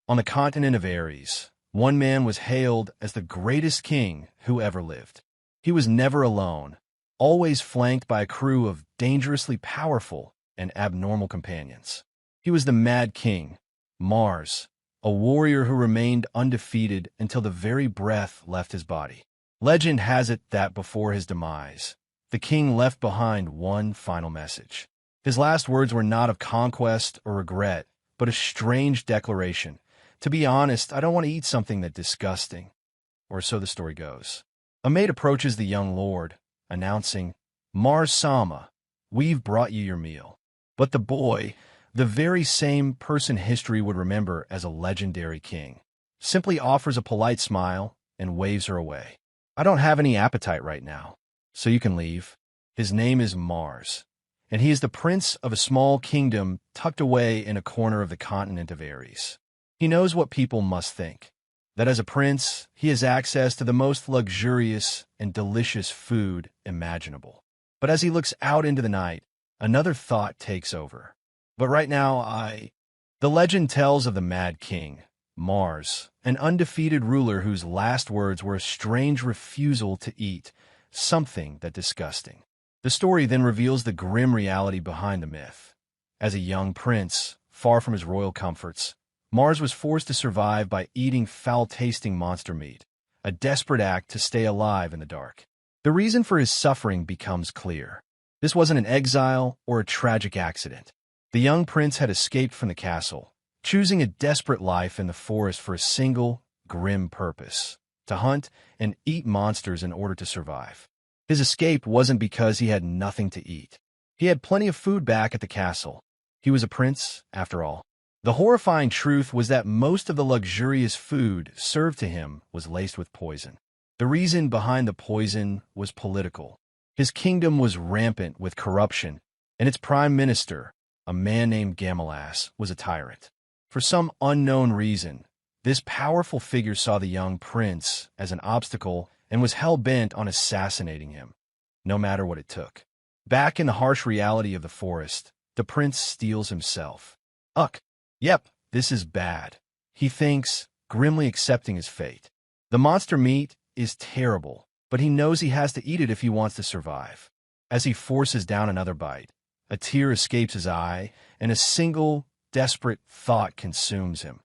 On the continent of Ares, one man was hailed as the greatest king who ever lived. He was never alone, always flanked by a crew of dangerously powerful and abnormal companions. He was the Mad King, Mars, a warrior who remained undefeated until the very breath left his body. Legend has it that before his demise, the king left behind one final message. His last words were not of conquest or regret, but a strange declaration. To be honest, I don't want to eat something that's disgusting. Or so the story goes. A maid approaches the young lord, announcing, Mars Sama, we've brought you your meal. But the boy, the very same person history would remember as a legendary king, simply offers a polite smile and waves her away. I don't have any appetite right now, so you can leave. His name is Mars, and he is the prince of a small kingdom tucked away in a corner of the continent of Ares. He knows what people must think, that as a prince, he has access to the most luxurious and delicious food imaginable. But as he looks out into the night, another thought takes over. But right now, The legend tells of the Mad King, Mars, an undefeated ruler whose last words were a strange refusal to eat something that disgusting. The story then reveals the grim reality behind the myth. As a young prince, far from his royal comforts, Mars was forced to survive by eating foul-tasting monster meat, a desperate act to stay alive in the dark. The reason for his suffering becomes clear. This wasn't an exile or a tragic accident. The young prince had escaped from the castle, choosing a desperate life in the forest for a single, grim purpose: to hunt and eat monsters in order to survive. His escape wasn't because he had nothing to eat. He had plenty of food back at the castle. He was a prince, after all. The horrifying truth was that most of the luxurious food served to him was laced with poison. The reason behind the poison was political. His kingdom was rampant with corruption, and its prime minister, a man named Gamelas, was a tyrant. For some unknown reason, this powerful figure saw the young prince as an obstacle and was hell-bent on assassinating him, no matter what it took. Back in the harsh reality of the forest, the prince steels himself. Yep, this is bad, he thinks, grimly accepting his fate. The monster meat is terrible, but he knows he has to eat it if he wants to survive. As he forces down another bite, a tear escapes his eye, and a single, desperate thought consumes him.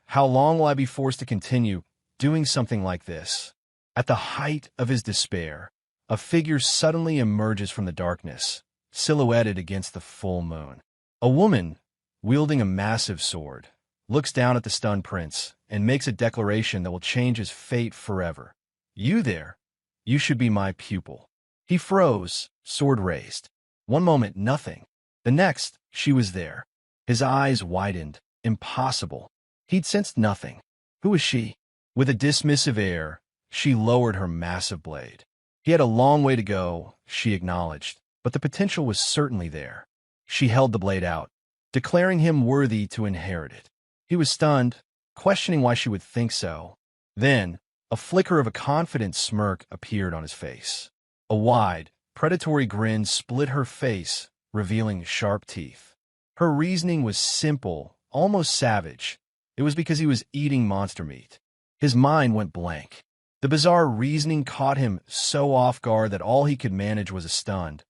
How long will I be forced to continue doing something like this? At the height of his despair, a figure suddenly emerges from the darkness, silhouetted against the full moon. A woman, wielding a massive sword, looks down at the stunned prince and makes a declaration that will change his fate forever. You there, you should be my pupil. He froze, sword raised. One moment, nothing. The next, she was there. His eyes widened. Impossible. He'd sensed nothing. Who was she? With a dismissive air, she lowered her massive blade. He had a long way to go, she acknowledged, but the potential was certainly there. She held the blade out, declaring him worthy to inherit it. He was stunned, questioning why she would think so. Then, a flicker of a confident smirk appeared on his face. A wide, predatory grin split her face, revealing sharp teeth. Her reasoning was simple, almost savage. It was because he was eating monster meat. His mind went blank. The bizarre reasoning caught him so off guard that all he could manage was a stunned,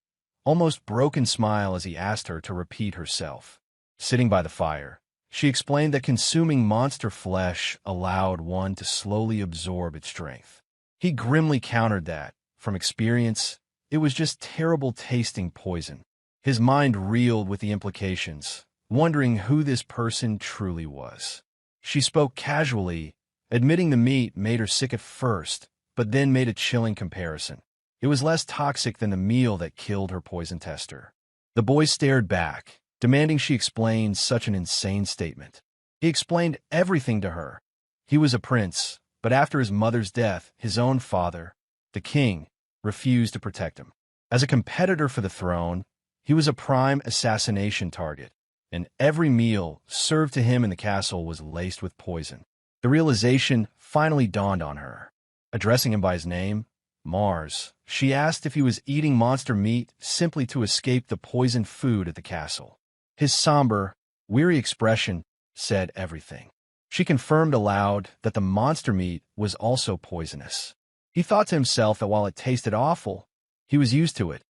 almost broken smile as he asked her to repeat herself. Sitting by the fire, she explained that consuming monster flesh allowed one to slowly absorb its strength. He grimly countered that, from experience, it was just terrible-tasting poison. His mind reeled with the implications, wondering who this person truly was. She spoke casually, admitting the meat made her sick at first, but then made a chilling comparison. It was less toxic than the meal that killed her poison tester. The boy stared back, demanding she explain such an insane statement. He explained everything to her. He was a prince, but after his mother's death, his own father, the king, refused to protect him. As a competitor for the throne, he was a prime assassination target, and every meal served to him in the castle was laced with poison. The realization finally dawned on her. Addressing him by his name, Mars, she asked if he was eating monster meat simply to escape the poisoned food at the castle. His somber, weary expression said everything. She confirmed aloud that the monster meat was also poisonous. He thought to himself that while it tasted awful, he was used to it.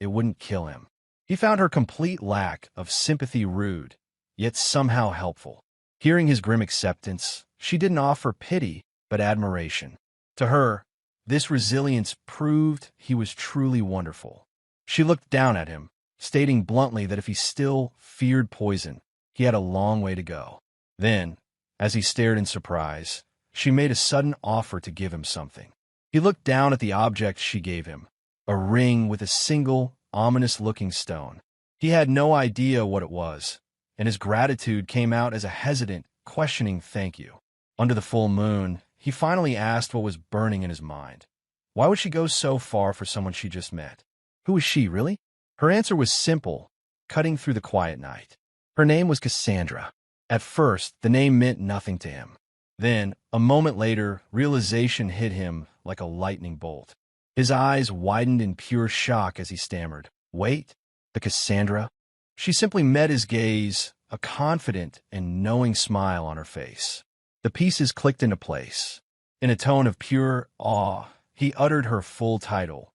It wouldn't kill him. He found her complete lack of sympathy rude, yet somehow helpful. Hearing his grim acceptance, she didn't offer pity, but admiration. To her, this resilience proved he was truly wonderful. She looked down at him, stating bluntly that if he still feared poison, he had a long way to go. Then, as he stared in surprise, she made a sudden offer to give him something. He looked down at the object she gave him, a ring with a single, ominous-looking stone. He had no idea what it was, and his gratitude came out as a hesitant, questioning thank you. Under the full moon, he finally asked what was burning in his mind. Why would she go so far for someone she just met? Who was she, really? Her answer was simple, cutting through the quiet night. Her name was Cassandra. At first, the name meant nothing to him. Then, a moment later, realization hit him like a lightning bolt. His eyes widened in pure shock as he stammered, "Wait, the Cassandra?" She simply met his gaze, a confident and knowing smile on her face. The pieces clicked into place. In a tone of pure awe, he uttered her full title,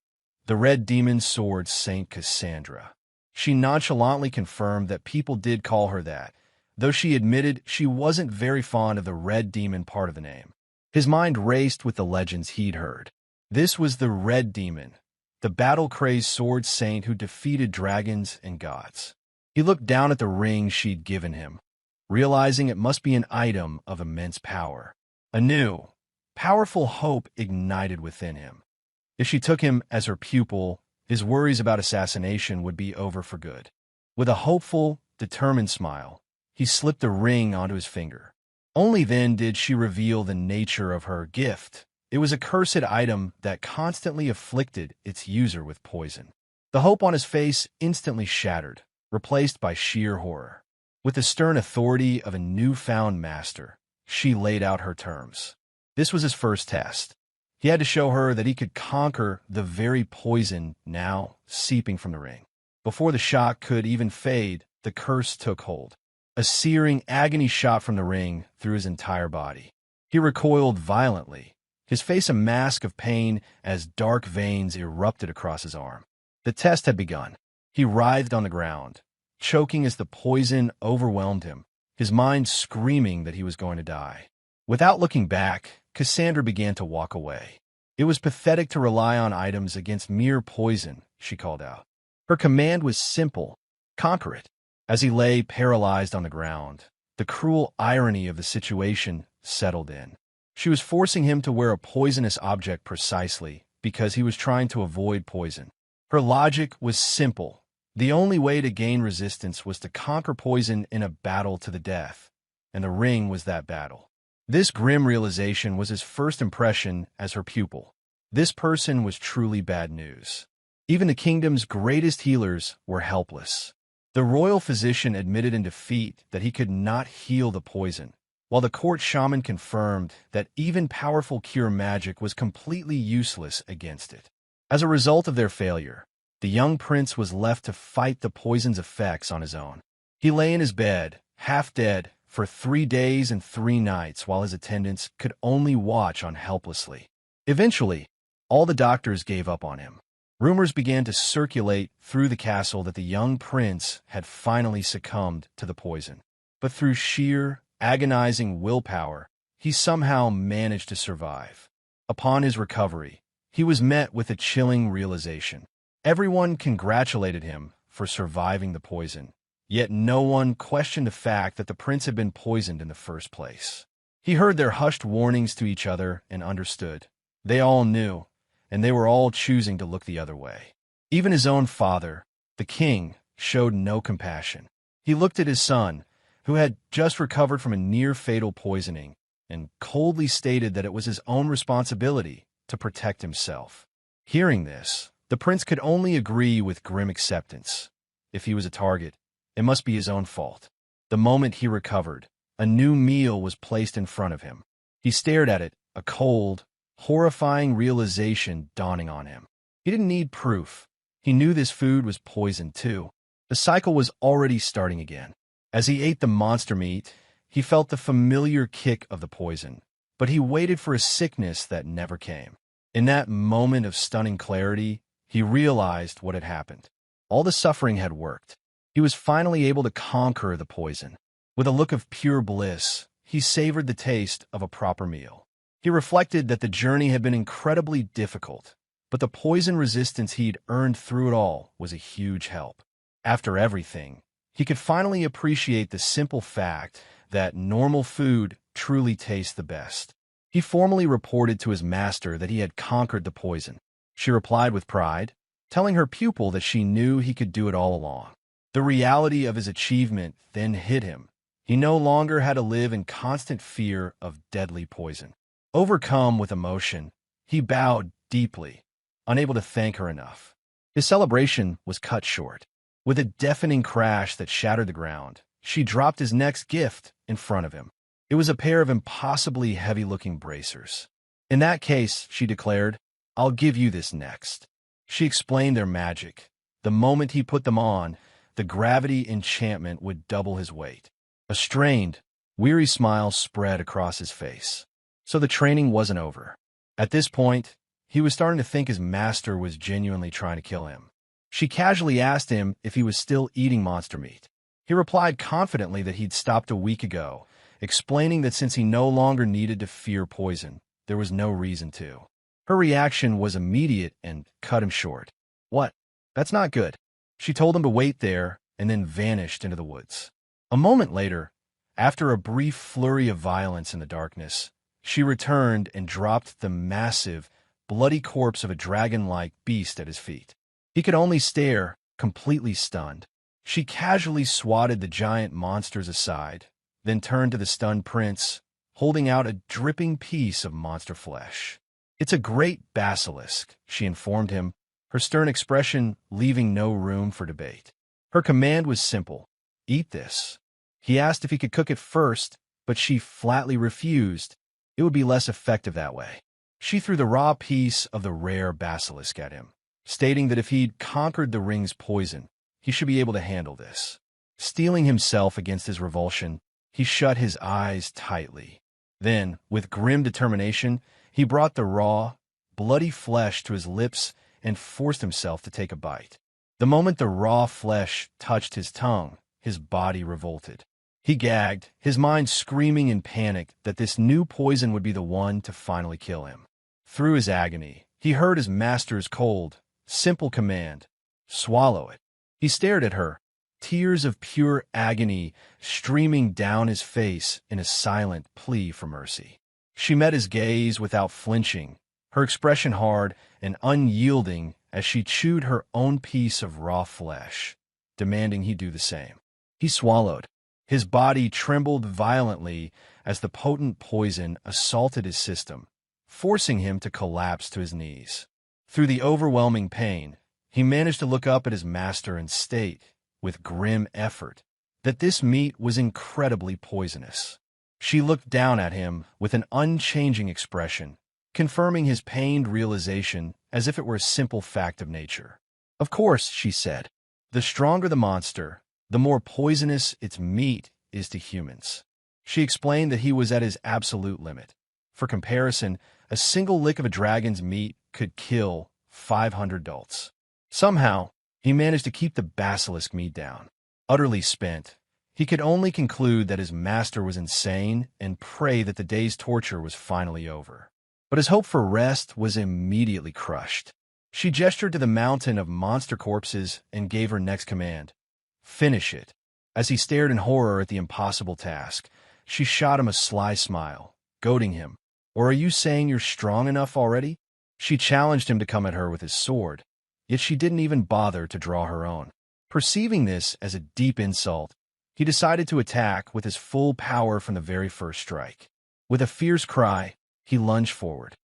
the Red Demon Sword Saint Cassandra. She nonchalantly confirmed that people did call her that, though she admitted she wasn't very fond of the Red Demon part of the name. His mind raced with the legends he'd heard. This was the Red Demon, the battle-crazed sword saint who defeated dragons and gods. He looked down at the ring she'd given him, realizing it must be an item of immense power. A new, powerful hope ignited within him. If she took him as her pupil, his worries about assassination would be over for good. With a hopeful, determined smile, he slipped the ring onto his finger. Only then did she reveal the nature of her gift. It was a cursed item that constantly afflicted its user with poison. The hope on his face instantly shattered, replaced by sheer horror. With the stern authority of a newfound master, she laid out her terms. This was his first test. He had to show her that he could conquer the very poison now seeping from the ring. Before the shock could even fade, the curse took hold. A searing agony shot from the ring through his entire body. He recoiled violently, his face a mask of pain as dark veins erupted across his arm. The test had begun. He writhed on the ground, choking as the poison overwhelmed him, his mind screaming that he was going to die. Without looking back, Cassandra began to walk away. It was pathetic to rely on items against mere poison, she called out. Her command was simple: conquer it. As he lay paralyzed on the ground, the cruel irony of the situation settled in. She was forcing him to wear a poisonous object precisely because he was trying to avoid poison. Her logic was simple. The only way to gain resistance was to conquer poison in a battle to the death, and the ring was that battle. This grim realization was his first impression as her pupil. This person was truly bad news. Even the kingdom's greatest healers were helpless. The royal physician admitted in defeat that he could not heal the poison, while the court shaman confirmed that even powerful cure magic was completely useless against it. As a result of their failure, the young prince was left to fight the poison's effects on his own. He lay in his bed, half dead, for 3 days and 3 nights while his attendants could only watch on helplessly. Eventually, all the doctors gave up on him. Rumors began to circulate through the castle that the young prince had finally succumbed to the poison. But through sheer, agonizing willpower, he somehow managed to survive. Upon his recovery, he was met with a chilling realization. Everyone congratulated him for surviving the poison, yet no one questioned the fact that the prince had been poisoned in the first place. He heard their hushed warnings to each other and understood. They all knew, and they were all choosing to look the other way. Even his own father, the king, showed no compassion. He looked at his son, who had just recovered from a near-fatal poisoning, and coldly stated that it was his own responsibility to protect himself. Hearing this, the prince could only agree with grim acceptance. If he was a target, it must be his own fault. The moment he recovered, a new meal was placed in front of him. He stared at it, a cold, horrifying realization dawning on him. He didn't need proof. He knew this food was poisoned too. The cycle was already starting again. As he ate the monster meat, He felt the familiar kick of the poison, but he waited for a sickness that never came. In that moment of stunning clarity, he realized what had happened. All the suffering had worked. He was finally able to conquer the poison. With a look of pure bliss, he savored the taste of a proper meal. He reflected that the journey had been incredibly difficult, but the poison resistance he'd earned through it all was a huge help. After everything, he could finally appreciate the simple fact that normal food truly tastes the best. He formally reported to his master that he had conquered the poison. She replied with pride, telling her pupil that she knew he could do it all along. The reality of his achievement then hit him. He no longer had to live in constant fear of deadly poison. Overcome with emotion, he bowed deeply, unable to thank her enough. His celebration was cut short. With a deafening crash that shattered the ground, she dropped his next gift in front of him. It was a pair of impossibly heavy-looking bracers. In that case, she declared, "I'll give you this next." She explained their magic. The moment he put them on, the gravity enchantment would double his weight. A strained, weary smile spread across his face. So the training wasn't over. At this point, he was starting to think his master was genuinely trying to kill him. She casually asked him if he was still eating monster meat. He replied confidently that he'd stopped a week ago, explaining that since he no longer needed to fear poison, there was no reason to. Her reaction was immediate and cut him short. "What? That's not good." She told him to wait there and then vanished into the woods. A moment later, after a brief flurry of violence in the darkness, she returned and dropped the massive, bloody corpse of a dragon-like beast at his feet. He could only stare, completely stunned. She casually swatted the giant monsters aside, then turned to the stunned prince, holding out a dripping piece of monster flesh. "It's a great basilisk," she informed him, her stern expression leaving no room for debate. Her command was simple: "Eat this." He asked if he could cook it first, but she flatly refused. It would be less effective that way. She threw the raw piece of the rare basilisk at him, stating that if he'd conquered the ring's poison, he should be able to handle this. Steeling himself against his revulsion, he shut his eyes tightly. Then, with grim determination, he brought the raw, bloody flesh to his lips and forced himself to take a bite. The moment the raw flesh touched his tongue, his body revolted. He gagged, his mind screaming in panic that this new poison would be the one to finally kill him. Through his agony, he heard his master's cold, simple command: "Swallow it." He stared at her, tears of pure agony streaming down his face in a silent plea for mercy. She met his gaze without flinching, her expression hard and unyielding as she chewed her own piece of raw flesh, demanding he do the same. He swallowed. His body trembled violently as the potent poison assaulted his system, forcing him to collapse to his knees. Through the overwhelming pain, he managed to look up at his master and state, with grim effort, that this meat was incredibly poisonous. She looked down at him with an unchanging expression, confirming his pained realization as if it were a simple fact of nature. "Of course," she said, "the stronger the monster, the more poisonous its meat is to humans." She explained that he was at his absolute limit. For comparison, a single lick of a dragon's meat could kill 500 adults. Somehow, he managed to keep the basilisk meat down. Utterly spent, he could only conclude that his master was insane and pray that the day's torture was finally over. But his hope for rest was immediately crushed. She gestured to the mountain of monster corpses and gave her next command: "Finish it." As he stared in horror at the impossible task, she shot him a sly smile, goading him. "Or are you saying you're strong enough already?" She challenged him to come at her with his sword, yet she didn't even bother to draw her own. Perceiving this as a deep insult, he decided to attack with his full power from the very first strike. With a fierce cry, he lunged forward.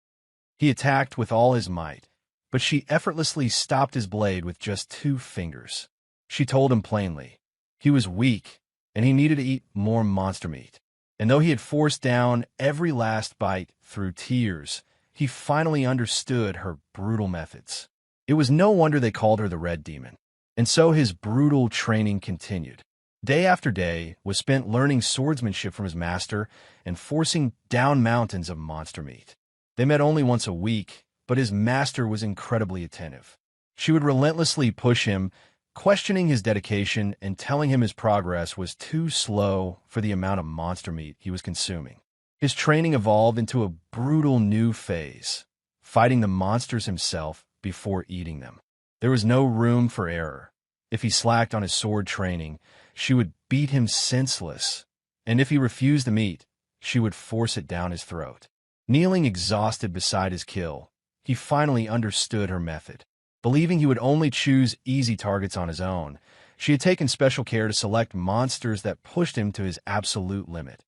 He attacked with all his might, but she effortlessly stopped his blade with just 2 fingers. She told him plainly, he was weak, and he needed to eat more monster meat. And though he had forced down every last bite through tears, he finally understood her brutal methods. It was no wonder they called her the Red Demon. And so his brutal training continued. Day after day was spent learning swordsmanship from his master and forcing down mountains of monster meat. They met only once a week, but his master was incredibly attentive. She would relentlessly push him, questioning his dedication and telling him his progress was too slow for the amount of monster meat he was consuming. His training evolved into a brutal new phase, fighting the monsters himself before eating them. There was no room for error. If he slacked on his sword training, she would beat him senseless, and if he refused the meat, she would force it down his throat. Kneeling exhausted beside his kill, he finally understood her method. Believing he would only choose easy targets on his own, she had taken special care to select monsters that pushed him to his absolute limit.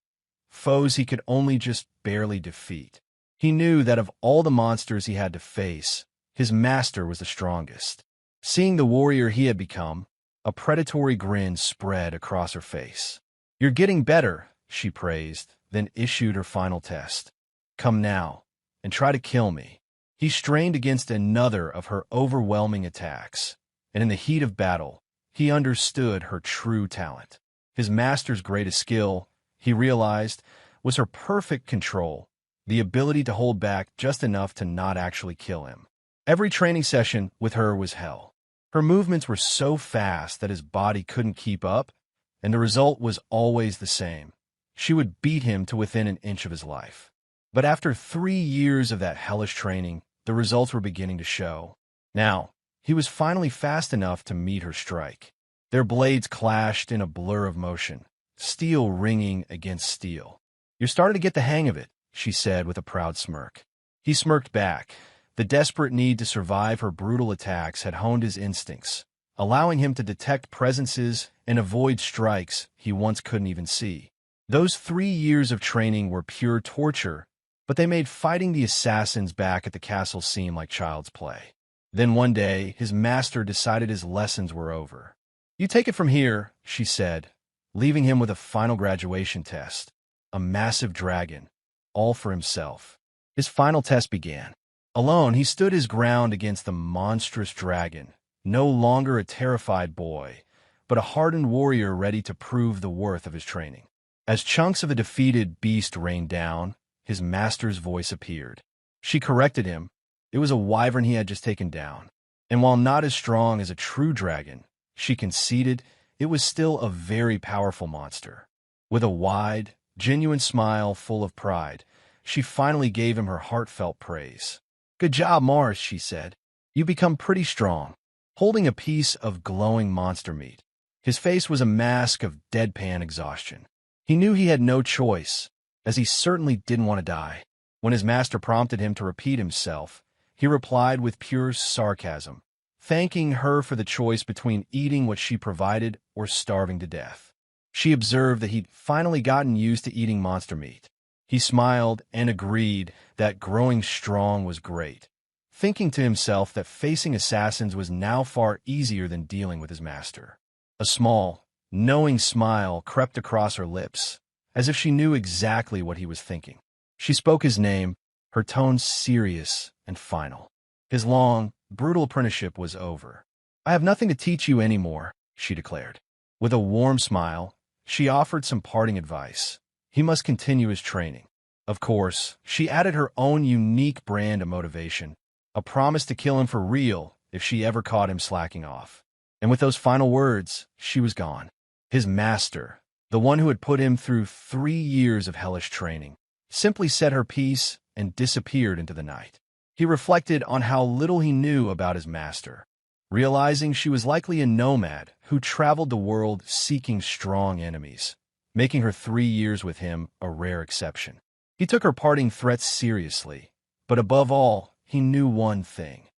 Foes he could only just barely defeat. He knew that of all the monsters he had to face, his master was the strongest. Seeing the warrior he had become, a predatory grin spread across her face. "You're getting better," she praised, then issued her final test. "Come now, and try to kill me." He strained against another of her overwhelming attacks, and in the heat of battle, he understood her true talent. His master's greatest skill, he realized, was her perfect control, the ability to hold back just enough to not actually kill him. Every training session with her was hell. Her movements were so fast that his body couldn't keep up, and the result was always the same. She would beat him to within an inch of his life. But after 3 years of that hellish training, the results were beginning to show. Now, he was finally fast enough to meet her strike. Their blades clashed in a blur of motion, steel ringing against steel. "You're starting to get the hang of it," she said with a proud smirk. He smirked back. The desperate need to survive her brutal attacks had honed his instincts, allowing him to detect presences and avoid strikes he once couldn't even see. Those 3 years of training were pure torture, but they made fighting the assassins back at the castle seem like child's play. Then one day, his master decided his lessons were over. "You take it from here," she said, leaving him with a final graduation test. A massive dragon, all for himself. His final test began. Alone, he stood his ground against the monstrous dragon, no longer a terrified boy, but a hardened warrior ready to prove the worth of his training. As chunks of the defeated beast rained down, his master's voice appeared. She corrected him. It was a wyvern he had just taken down. And while not as strong as a true dragon, she conceded it was still a very powerful monster. With a wide, genuine smile full of pride, she finally gave him her heartfelt praise. "Good job, Mars," she said. "You become pretty strong." Holding a piece of glowing monster meat, his face was a mask of deadpan exhaustion. He knew he had no choice, as he certainly didn't want to die. When his master prompted him to repeat himself, he replied with pure sarcasm, thanking her for the choice between eating what she provided or starving to death. She observed that he'd finally gotten used to eating monster meat. He smiled and agreed that growing strong was great, thinking to himself that facing assassins was now far easier than dealing with his master. A small, knowing smile crept across her lips, as if she knew exactly what he was thinking. She spoke his name, her tone serious and final. His long, brutal apprenticeship was over. "I have nothing to teach you anymore," she declared. With a warm smile, she offered some parting advice. He must continue his training. Of course, she added her own unique brand of motivation, a promise to kill him for real if she ever caught him slacking off. And with those final words, she was gone. His master, the one who had put him through 3 years of hellish training, simply said her piece and disappeared into the night. He reflected on how little he knew about his master, realizing she was likely a nomad who traveled the world seeking strong enemies, making her 3 years with him a rare exception. He took her parting threats seriously, but above all, he knew one thing.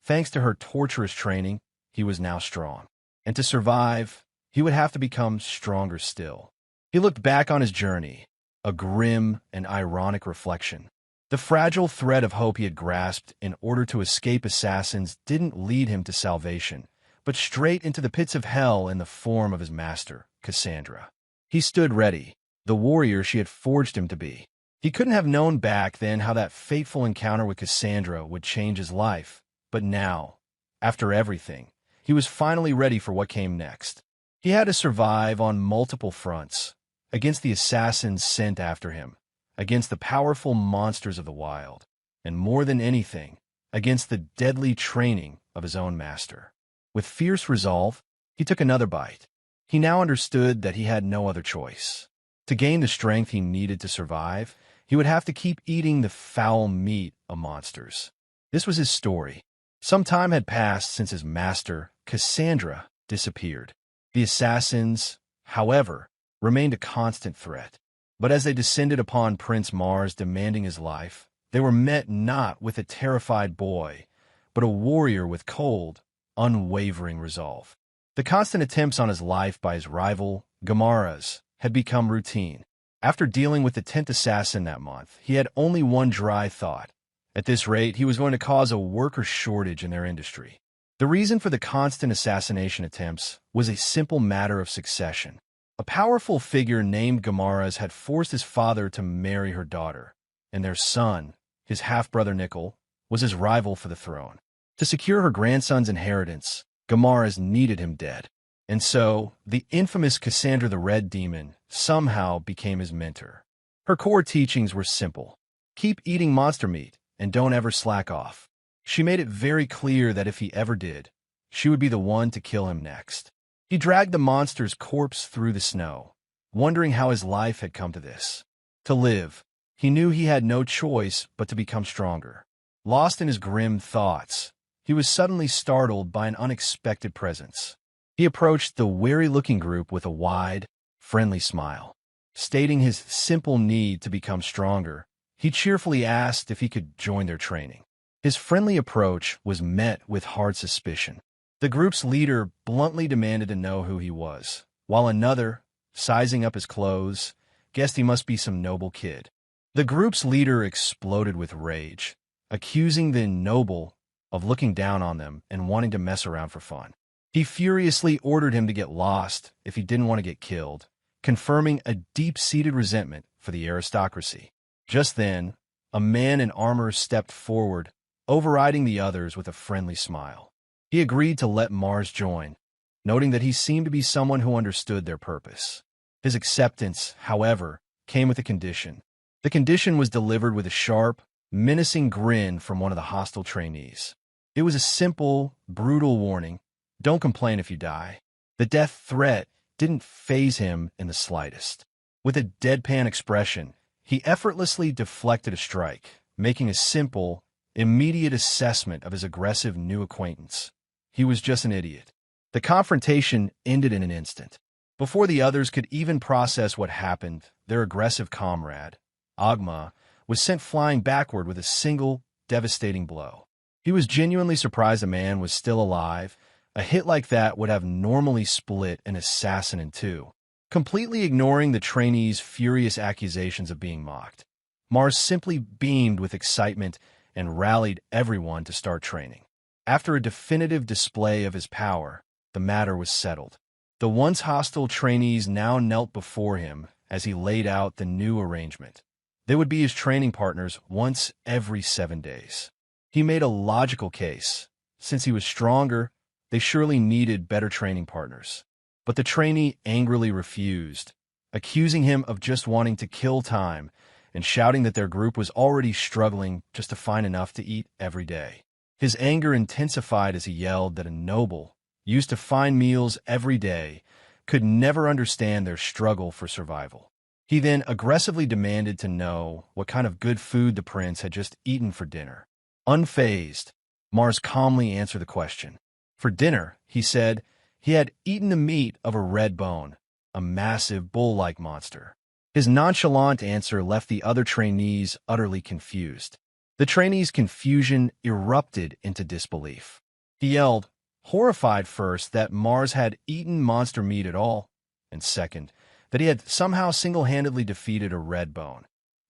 Thanks to her torturous training, he was now strong. And to survive, he would have to become stronger still. He looked back on his journey, a grim and ironic reflection. The fragile thread of hope he had grasped in order to escape assassins didn't lead him to salvation, but straight into the pits of hell in the form of his master, Cassandra. He stood ready, the warrior she had forged him to be. He couldn't have known back then how that fateful encounter with Cassandra would change his life, but now, after everything, he was finally ready for what came next. He had to survive on multiple fronts, against the assassins sent after him, against the powerful monsters of the wild, and more than anything, against the deadly training of his own master. With fierce resolve, he took another bite. He now understood that he had no other choice. To gain the strength he needed to survive, he would have to keep eating the foul meat of monsters. This was his story. Some time had passed since his master, Cassandra, disappeared. The assassins, however, remained a constant threat. But as they descended upon Prince Mars demanding his life, they were met not with a terrified boy, but a warrior with cold, unwavering resolve. The constant attempts on his life by his rival, Gamara's, had become routine. After dealing with the 10th assassin that month, he had only one dry thought. At this rate, he was going to cause a worker shortage in their industry. The reason for the constant assassination attempts was a simple matter of succession. A powerful figure named Gamara's had forced his father to marry her daughter, and their son, his half-brother Nickel, was his rival for the throne. To secure her grandson's inheritance, Gamara's needed him dead. And so, the infamous Cassandra the Red Demon somehow became his mentor. Her core teachings were simple. Keep eating monster meat, and don't ever slack off. She made it very clear that if he ever did, she would be the one to kill him next. He dragged the monster's corpse through the snow, wondering how his life had come to this. To live, he knew he had no choice but to become stronger. Lost in his grim thoughts, he was suddenly startled by an unexpected presence. He approached the wary-looking group with a wide, friendly smile. Stating his simple need to become stronger, he cheerfully asked if he could join their training. His friendly approach was met with hard suspicion. The group's leader bluntly demanded to know who he was, while another, sizing up his clothes, guessed he must be some noble kid. The group's leader exploded with rage, accusing the noble of looking down on them and wanting to mess around for fun. He furiously ordered him to get lost if he didn't want to get killed, confirming a deep-seated resentment for the aristocracy. Just then, a man in armor stepped forward, overriding the others with a friendly smile. He agreed to let Mars join, noting that he seemed to be someone who understood their purpose. His acceptance, however, came with a condition. The condition was delivered with a sharp, menacing grin from one of the hostile trainees. It was a simple, brutal warning. Don't complain if you die. The death threat didn't faze him in the slightest. With a deadpan expression, he effortlessly deflected a strike, making a simple, immediate assessment of his aggressive new acquaintance. He was just an idiot. The confrontation ended in an instant. Before the others could even process what happened, their aggressive comrade, Agma, was sent flying backward with a single, devastating blow. He was genuinely surprised the man was still alive. A hit like that would have normally split an assassin in two. Completely ignoring the trainee's furious accusations of being mocked, Mars simply beamed with excitement and rallied everyone to start training. After a definitive display of his power, the matter was settled. The once hostile trainees now knelt before him as he laid out the new arrangement. They would be his training partners once every 7 days. He made a logical case. Since he was stronger, they surely needed better training partners. But the trainee angrily refused, accusing him of just wanting to kill time and shouting that their group was already struggling just to find enough to eat every day. His anger intensified as he yelled that a noble, used to find meals every day, could never understand their struggle for survival. He then aggressively demanded to know what kind of good food the prince had just eaten for dinner. Unfazed, Mars calmly answered the question. For dinner, he said, he had eaten the meat of a red bone, a massive bull-like monster. His nonchalant answer left the other trainees utterly confused. The trainee's confusion erupted into disbelief. He yelled, horrified first that Mars had eaten monster meat at all, and second, that he had somehow single-handedly defeated a red bone,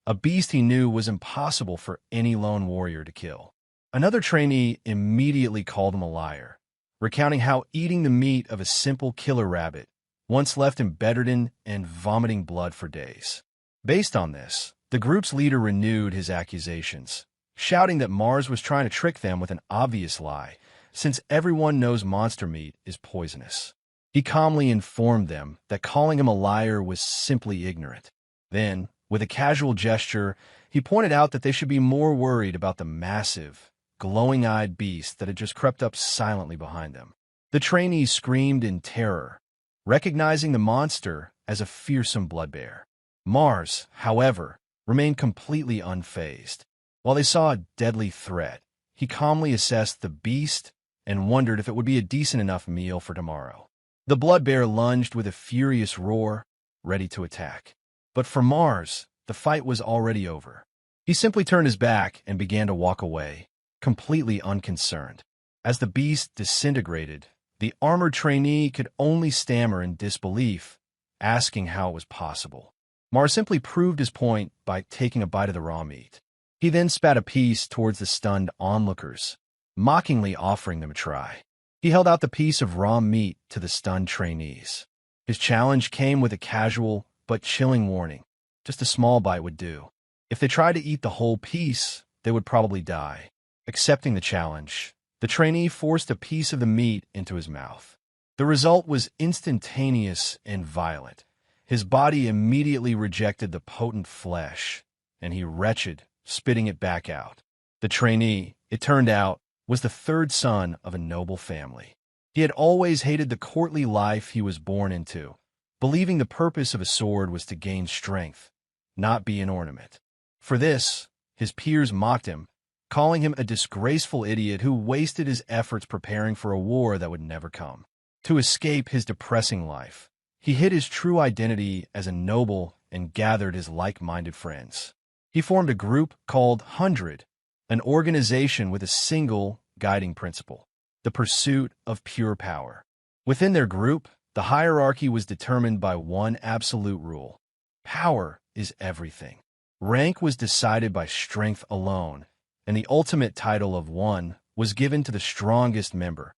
a beast he knew was impossible for any lone warrior to kill. Another trainee immediately called him a liar, recounting how eating the meat of a simple killer rabbit once left him bedridden and vomiting blood for days. Based on this, the group's leader renewed his accusations, shouting that Mars was trying to trick them with an obvious lie, since everyone knows monster meat is poisonous. He calmly informed them that calling him a liar was simply ignorant. Then, with a casual gesture, he pointed out that they should be more worried about the massive, glowing-eyed beast that had just crept up silently behind them. The trainees screamed in terror, recognizing the monster as a fearsome bloodbear. Mars, however, remained completely unfazed. While they saw a deadly threat, he calmly assessed the beast and wondered if it would be a decent enough meal for tomorrow. The bloodbear lunged with a furious roar, ready to attack. But for Mars, the fight was already over. He simply turned his back and began to walk away, completely unconcerned. As the beast disintegrated, the armored trainee could only stammer in disbelief, asking how it was possible. Mars simply proved his point by taking a bite of the raw meat. He then spat a piece towards the stunned onlookers, mockingly offering them a try. He held out the piece of raw meat to the stunned trainees. His challenge came with a casual but chilling warning. Just a small bite would do. If they tried to eat the whole piece, they would probably die. Accepting the challenge, the trainee forced a piece of the meat into his mouth. The result was instantaneous and violent. His body immediately rejected the potent flesh, and he retched, spitting it back out. The trainee, it turned out, was the third son of a noble family. He had always hated the courtly life he was born into, believing the purpose of a sword was to gain strength, not be an ornament. For this, his peers mocked him, calling him a disgraceful idiot who wasted his efforts preparing for a war that would never come. To escape his depressing life, he hid his true identity as a noble and gathered his like-minded friends. He formed a group called 100, an organization with a single guiding principle: the pursuit of pure power. Within their group, the hierarchy was determined by one absolute rule: power is everything. Rank was decided by strength alone, and the ultimate title of one was given to the strongest member,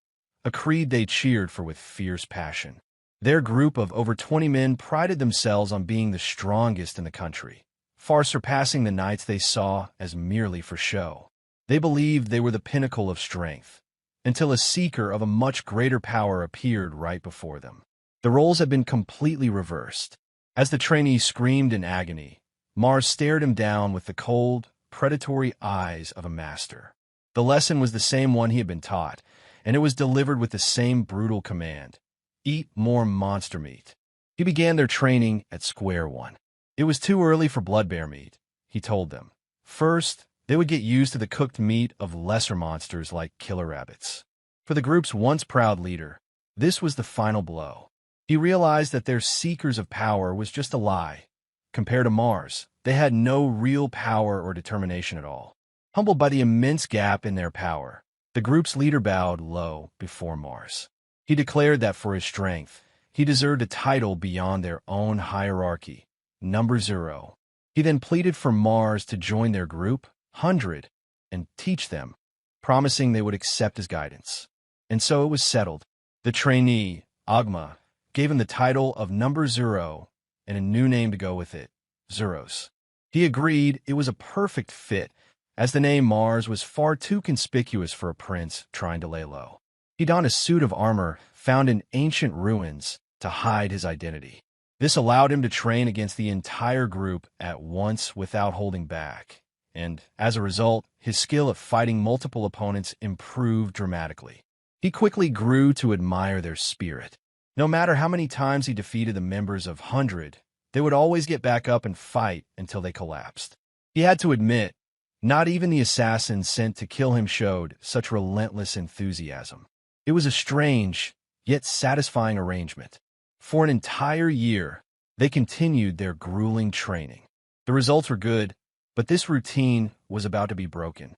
a creed they cheered for with fierce passion. Their group of over 20 men prided themselves on being the strongest in the country, far surpassing the knights they saw as merely for show. They believed they were the pinnacle of strength, until a seeker of a much greater power appeared right before them. The roles had been completely reversed. As the trainee screamed in agony, Mars stared him down with the cold, predatory eyes of a master. The lesson was the same one he had been taught, and it was delivered with the same brutal command: eat more monster meat. He began their training at square one. It was too early for bloodbear meat, he told them. First, they would get used to the cooked meat of lesser monsters like killer rabbits. For the group's once proud leader, this was the final blow. He realized that their seekers of power was just a lie. Compared to Mars, they had no real power or determination at all. Humbled by the immense gap in their power, the group's leader bowed low before Mars. He declared that for his strength, he deserved a title beyond their own hierarchy, number 0. He then pleaded for Mars to join their group, 100, and teach them, promising they would accept his guidance. And so it was settled. The trainee, Agma, gave him the title of number 0 and a new name to go with it, Zeros. He agreed it was a perfect fit, as the name Mars was far too conspicuous for a prince trying to lay low. He donned a suit of armor found in ancient ruins to hide his identity. This allowed him to train against the entire group at once without holding back, and as a result, his skill at fighting multiple opponents improved dramatically. He quickly grew to admire their spirit. No matter how many times he defeated the members of 100, they would always get back up and fight until they collapsed. He had to admit, not even the assassins sent to kill him showed such relentless enthusiasm. It was a strange, yet satisfying arrangement. For an entire year, they continued their grueling training. The results were good, but this routine was about to be broken.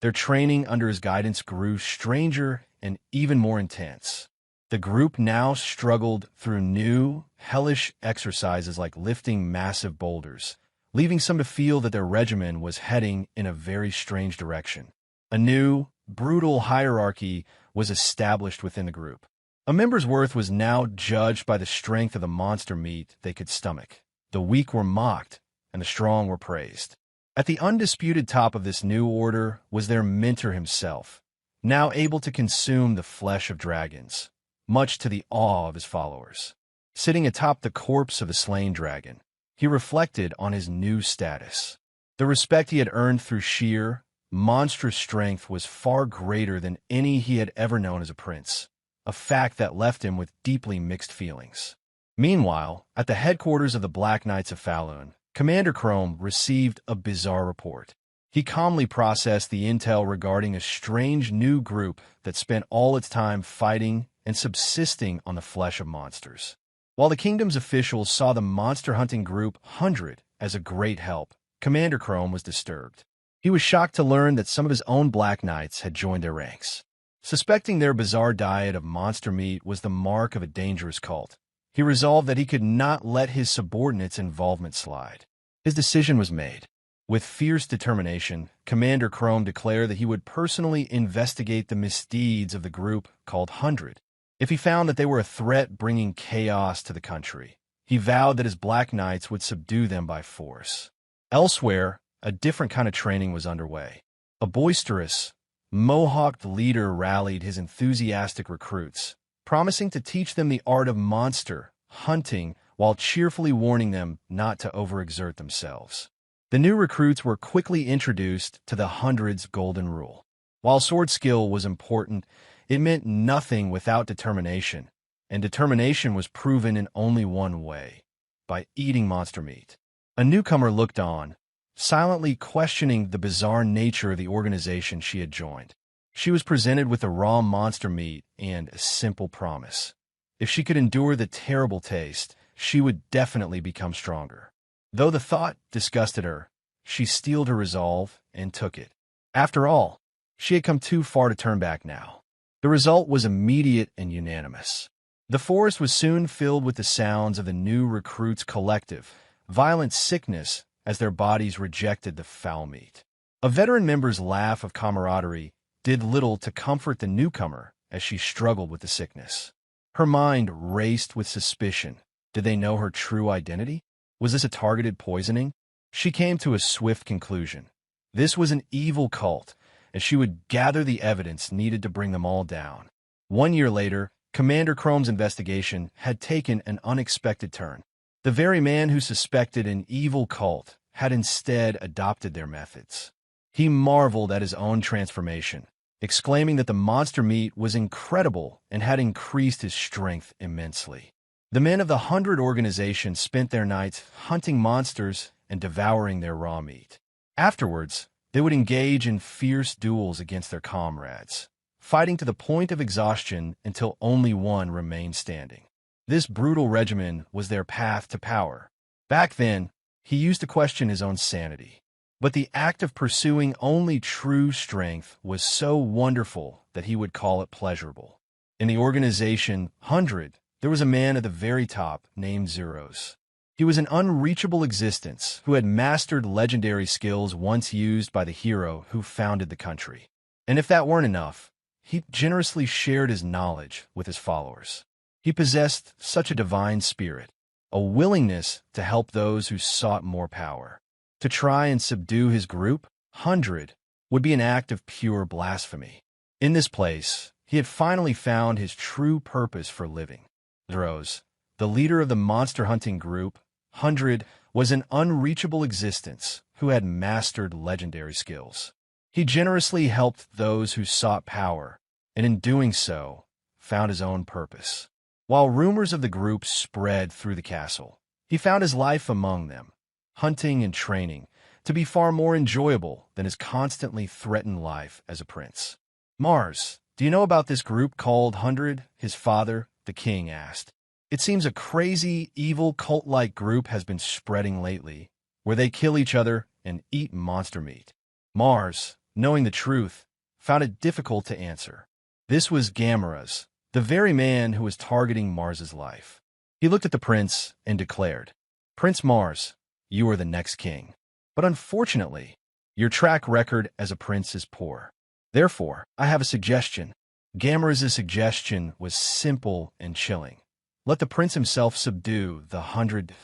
Their training under his guidance grew stranger and even more intense. The group now struggled through new, hellish exercises like lifting massive boulders, leaving some to feel that their regimen was heading in a very strange direction. A new, brutal hierarchy was established within the group. A member's worth was now judged by the strength of the monster meat they could stomach. The weak were mocked, and the strong were praised. At the undisputed top of this new order was their mentor himself, now able to consume the flesh of dragons. much to the awe of his followers. Sitting atop the corpse of a slain dragon, he reflected on his new status. The respect he had earned through sheer, monstrous strength was far greater than any he had ever known as a prince, a fact that left him with deeply mixed feelings. Meanwhile, at the headquarters of the Black Knights of Falun, Commander Chrome received a bizarre report. He calmly processed the intel regarding a strange new group that spent all its time fighting and subsisting on the flesh of monsters. While the kingdom's officials saw the monster-hunting group 100 as a great help, Commander Chrome was disturbed. He was shocked to learn that some of his own Black Knights had joined their ranks. Suspecting their bizarre diet of monster meat was the mark of a dangerous cult, he resolved that he could not let his subordinates' involvement slide. His decision was made. With fierce determination, Commander Chrome declared that he would personally investigate the misdeeds of the group called 100. If he found that they were a threat bringing chaos to the country, he vowed that his Black Knights would subdue them by force. Elsewhere, a different kind of training was underway. A boisterous, mohawked leader rallied his enthusiastic recruits, promising to teach them the art of monster hunting while cheerfully warning them not to overexert themselves. The new recruits were quickly introduced to the 100's golden rule. While sword skill was important, it meant nothing without determination, and determination was proven in only one way: by eating monster meat. A newcomer looked on, silently questioning the bizarre nature of the organization she had joined. She was presented with the raw monster meat and a simple promise. If she could endure the terrible taste, she would definitely become stronger. Though the thought disgusted her, she steeled her resolve and took it. After all, she had come too far to turn back now. The result was immediate and unanimous. The forest was soon filled with the sounds of the new recruits' collective, violent sickness as their bodies rejected the foul meat. A veteran member's laugh of camaraderie did little to comfort the newcomer as she struggled with the sickness. Her mind raced with suspicion. Did they know her true identity? Was this a targeted poisoning? She came to a swift conclusion. This was an evil cult, and she would gather the evidence needed to bring them all down. 1 year later, Commander Chrome's investigation had taken an unexpected turn. The very man who suspected an evil cult had instead adopted their methods. He marveled at his own transformation, exclaiming that the monster meat was incredible and had increased his strength immensely. The men of the 100 organization spent their nights hunting monsters and devouring their raw meat. Afterwards, they would engage in fierce duels against their comrades, fighting to the point of exhaustion until only one remained standing. This brutal regimen was their path to power. Back then, he used to question his own sanity. But the act of pursuing only true strength was so wonderful that he would call it pleasurable. In the organization 100, there was a man at the very top named Zeros. He was an unreachable existence who had mastered legendary skills once used by the hero who founded the country. And if that weren't enough, he generously shared his knowledge with his followers. He possessed such a divine spirit, a willingness to help those who sought more power. To try and subdue his group, 100, would be an act of pure blasphemy. In this place, he had finally found his true purpose for living. Zeros, the leader of the monster-hunting group, 100, was an unreachable existence who had mastered legendary skills. He generously helped those who sought power, and in doing so, found his own purpose. While rumors of the group spread through the castle, he found his life among them, hunting and training, to be far more enjoyable than his constantly threatened life as a prince. Mars, do you know about this group called 100? His father, the king, asked. It seems a crazy, evil, cult-like group has been spreading lately, where they kill each other and eat monster meat. Mars, knowing the truth, found it difficult to answer. This was Gamera's, the very man who was targeting Mars's life. He looked at the prince and declared, "Prince Mars, you are the next king. But unfortunately, your track record as a prince is poor. Therefore, I have a suggestion." Gamera's suggestion was simple and chilling. Let the prince himself subdue the 100.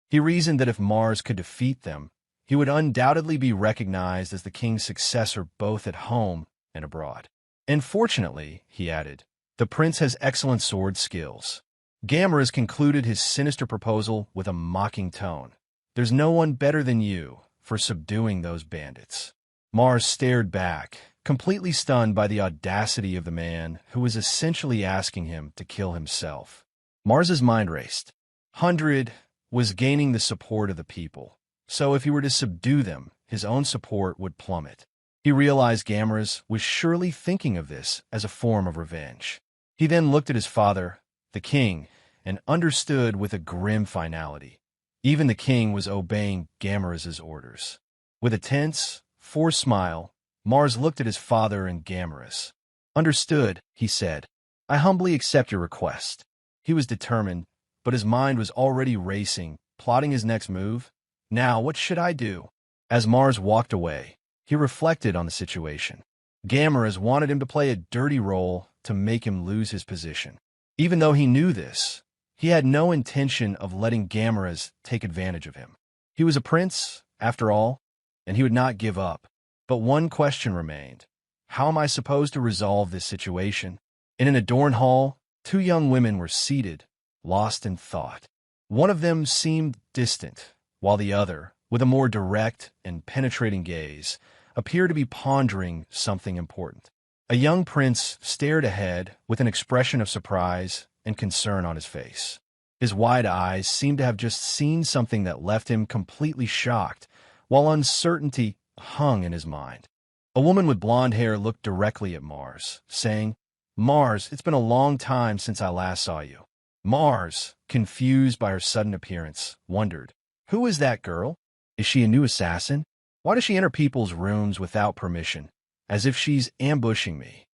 He reasoned that if Mars could defeat them, he would undoubtedly be recognized as the king's successor both at home and abroad. And fortunately, he added, The prince has excellent sword skills. Gamera's concluded his sinister proposal with a mocking tone. There's no one better than you for subduing those bandits. Mars stared back, completely stunned by the audacity of the man who was essentially asking him to kill himself. Mars's mind raced. 100 was gaining the support of the people, so if he were to subdue them, his own support would plummet. He realized Gamera's was surely thinking of this as a form of revenge. He then looked at his father, the king, and understood with a grim finality. Even the king was obeying Gamera's orders. With a tense, forced smile, Mars looked at his father and Gamera's. Understood, he said. I humbly accept your request. He was determined, but his mind was already racing, plotting his next move. Now, what should I do? As Mars walked away, he reflected on the situation. Gamera's wanted him to play a dirty role to make him lose his position. Even though he knew this, he had no intention of letting Gamera's take advantage of him. He was a prince, after all, and he would not give up. But one question remained. How am I supposed to resolve this situation? In an adorned hall, two young women were seated, lost in thought. One of them seemed distant, while the other, with a more direct and penetrating gaze, appeared to be pondering something important. A young prince stared ahead with an expression of surprise and concern on his face. His wide eyes seemed to have just seen something that left him completely shocked, while uncertainty hung in his mind. A woman with blonde hair looked directly at Mars, saying, Mars, it's been a long time since I last saw you. Mars, confused by her sudden appearance, wondered, who is that girl? Is she a new assassin? Why does she enter people's rooms without permission, as if she's ambushing me?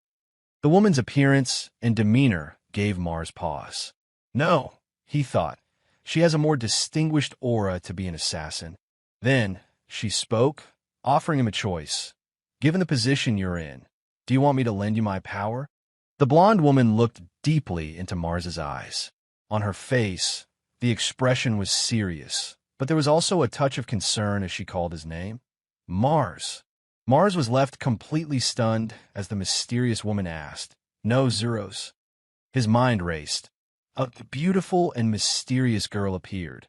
The woman's appearance and demeanor gave Mars pause. No, he thought, she has a more distinguished aura to be an assassin. Then she spoke, offering him a choice. Given the position you're in, do you want me to lend you my power? The blonde woman looked deeply into Mars's eyes. On her face, the expression was serious, but there was also a touch of concern as she called his name. Mars. Mars was left completely stunned as the mysterious woman asked, No, Zeros. His mind raced. A beautiful and mysterious girl appeared.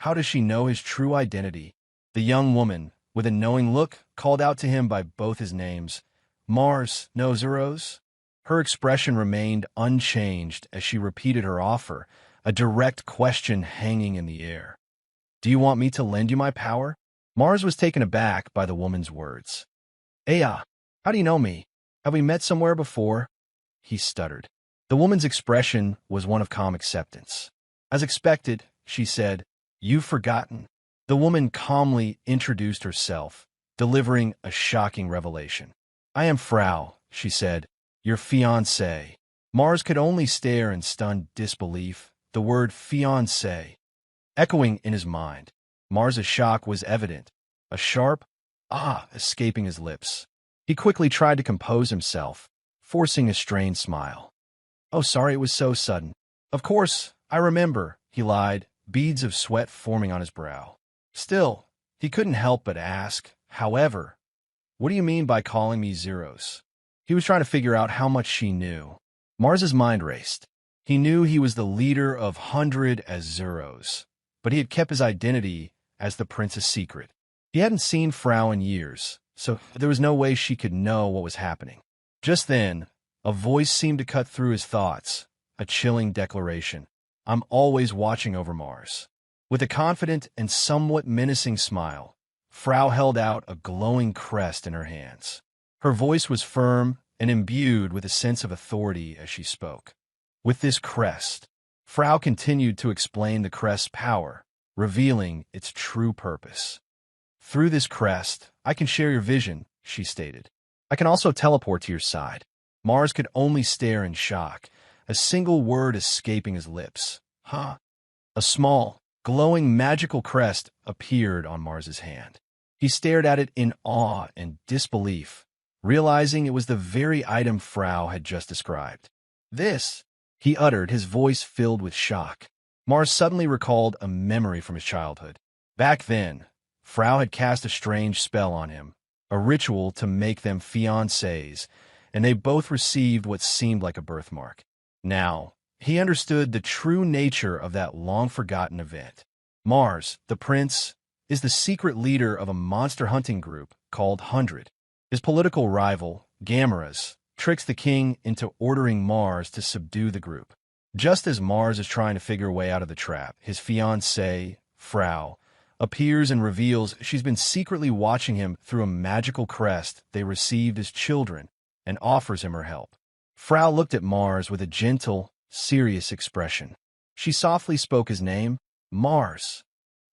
How does she know his true identity? The young woman, with a knowing look, called out to him by both his names, Mars, no Zeros? Her expression remained unchanged as she repeated her offer, a direct question hanging in the air. Do you want me to lend you my power? Mars was taken aback by the woman's words. Aya, how do you know me? Have we met somewhere before? He stuttered. The woman's expression was one of calm acceptance. As expected, she said, You've forgotten. The woman calmly introduced herself, delivering a shocking revelation. I am Frau, she said, your fiancé. Mars could only stare in stunned disbelief, the word fiancé echoing in his mind. Mars's shock was evident, a sharp ah escaping his lips. He quickly tried to compose himself, forcing a strained smile. Oh, sorry, it was so sudden. Of course, I remember, he lied, beads of sweat forming on his brow. Still, he couldn't help but ask, however, what do you mean by calling me Zeros? He was trying to figure out how much she knew. Mars's mind raced. He knew he was the leader of 100 as Zeros, but he had kept his identity as the prince's secret. He hadn't seen Frau in years, so there was no way she could know what was happening. Just then, a voice seemed to cut through his thoughts, a chilling declaration. I'm always watching over Mars. With a confident and somewhat menacing smile, Frau held out a glowing crest in her hands. Her voice was firm and imbued with a sense of authority as she spoke. With this crest, Frau continued to explain the crest's power, revealing its true purpose. Through this crest, I can share your vision, she stated. I can also teleport to your side. Mars could only stare in shock, a single word escaping his lips. Huh? A small, glowing magical crest appeared on Mars's hand. He stared at it in awe and disbelief, realizing it was the very item Frau had just described. This, he uttered, his voice filled with shock. Mars suddenly recalled a memory from his childhood. Back then, Frau had cast a strange spell on him, a ritual to make them fiancés, and they both received what seemed like a birthmark. Now, he understood the true nature of that long-forgotten event. Mars, the prince, is the secret leader of a monster hunting group called 100. His political rival, Gamaras, tricks the king into ordering Mars to subdue the group. Just as Mars is trying to figure a way out of the trap, his fiancée, Frau, appears and reveals she's been secretly watching him through a magical crest they received as children and offers him her help. Frau looked at Mars with a gentle, serious expression. She softly spoke his name, Mars.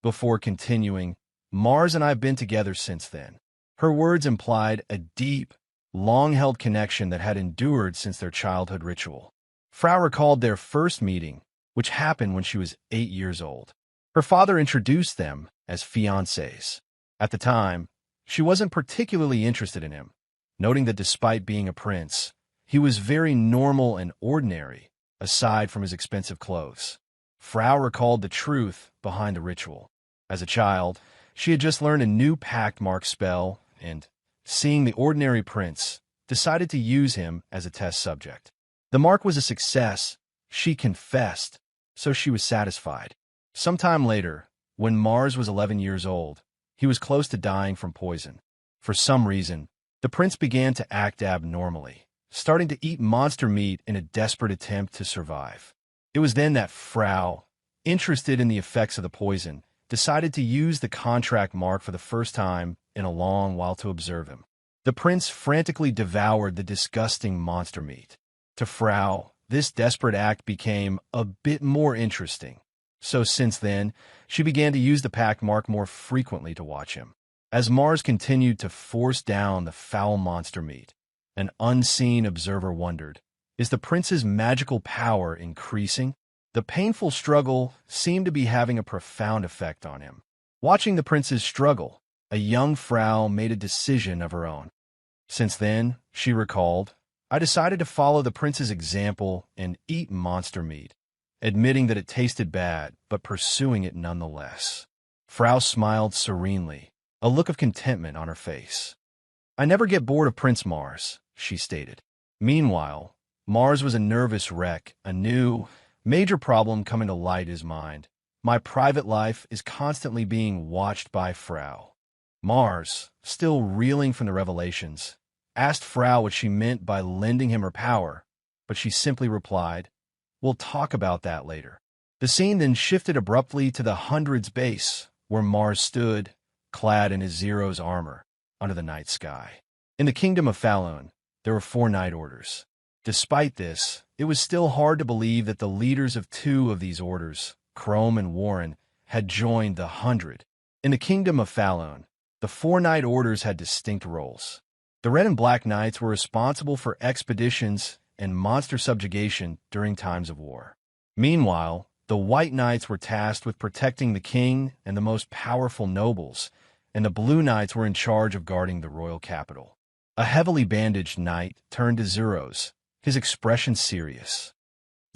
Before continuing, Mars and I have been together since then. Her words implied a deep, long-held connection that had endured since their childhood ritual. Frau recalled their first meeting, which happened when she was 8 years old. Her father introduced them as fiancés. At the time, she wasn't particularly interested in him, noting that despite being a prince, he was very normal and ordinary, aside from his expensive clothes. Frau recalled the truth behind the ritual. As a child, she had just learned a new pact mark spell and, seeing the ordinary prince, decided to use him as a test subject. The mark was a success, she confessed, so she was satisfied. Sometime later, when Mars was 11 years old, he was close to dying from poison. For some reason, the prince began to act abnormally, starting to eat monster meat in a desperate attempt to survive. It was then that Frau, interested in the effects of the poison, decided to use the contract mark for the first time in a long while to observe him. The prince frantically devoured the disgusting monster meat. To Frau, this desperate act became a bit more interesting. So since then, she began to use the pact mark more frequently to watch him. As Mars continued to force down the foul monster meat, an unseen observer wondered, is the prince's magical power increasing? The painful struggle seemed to be having a profound effect on him. Watching the prince's struggle, a young Frau made a decision of her own. Since then, she recalled, I decided to follow the prince's example and eat monster meat, admitting that it tasted bad, but pursuing it nonetheless. Frau smiled serenely, a look of contentment on her face. I never get bored of Prince Mars, she stated. Meanwhile, Mars was a nervous wreck, a new, major problem coming to light his mind. My private life is constantly being watched by Frau. Mars, still reeling from the revelations, asked Frau what she meant by lending him her power, but she simply replied, We'll talk about that later. The scene then shifted abruptly to the 100's base, where Mars stood, clad in his Zero's armor, under the night sky. In the kingdom of Falun, there were 4 night orders. Despite this, it was still hard to believe that the leaders of 2 of these orders, Chrome and Warren, had joined the 100. In the kingdom of Falun, the 4 night orders had distinct roles. The Red and Black Knights were responsible for expeditions and monster subjugation during times of war. Meanwhile, the White Knights were tasked with protecting the king and the most powerful nobles, and the Blue Knights were in charge of guarding the royal capital. A heavily bandaged knight turned to Zeros, his expression serious.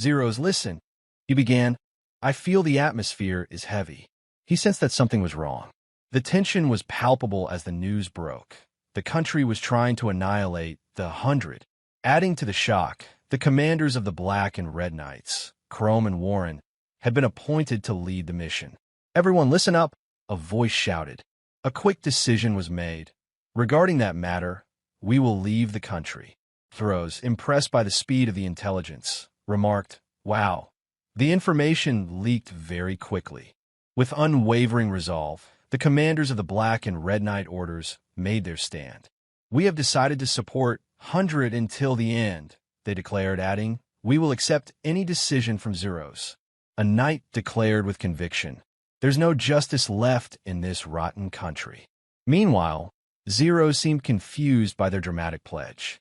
Zeros, listen, he began. I feel the atmosphere is heavy. He sensed that something was wrong. The tension was palpable as the news broke. The country was trying to annihilate the 100. Adding to the shock, the commanders of the Black and Red Knights, Chrome and Warren, had been appointed to lead the mission. Everyone listen up, a voice shouted. A quick decision was made. Regarding that matter, we will leave the country. Throws, impressed by the speed of the intelligence, remarked, Wow, the information leaked very quickly. With unwavering resolve, the commanders of the Black and Red Knight orders made their stand. We have decided to support 100 until the end, they declared, adding, We will accept any decision from Zeros. A knight declared with conviction, There's no justice left in this rotten country. Meanwhile, Zeros seemed confused by their dramatic pledge.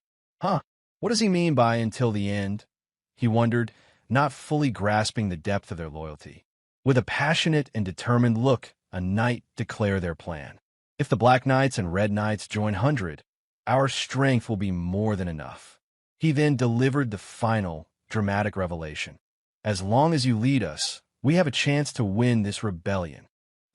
What does he mean by until the end? He wondered, not fully grasping the depth of their loyalty. With a passionate and determined look, a knight declared their plan. If the Black Knights and Red Knights join 100, our strength will be more than enough. He then delivered the final, dramatic revelation. As long as you lead us, we have a chance to win this rebellion.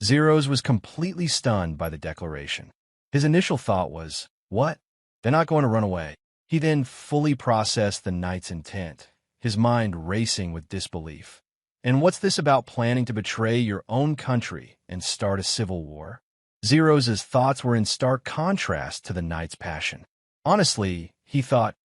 Zeros was completely stunned by the declaration. His initial thought was, what? They're not going to run away. He then fully processed the knight's intent. his mind racing with disbelief. And what's this about planning to betray your own country and start a civil war? Zero's thoughts were in stark contrast to the knight's passion. Honestly, he thought,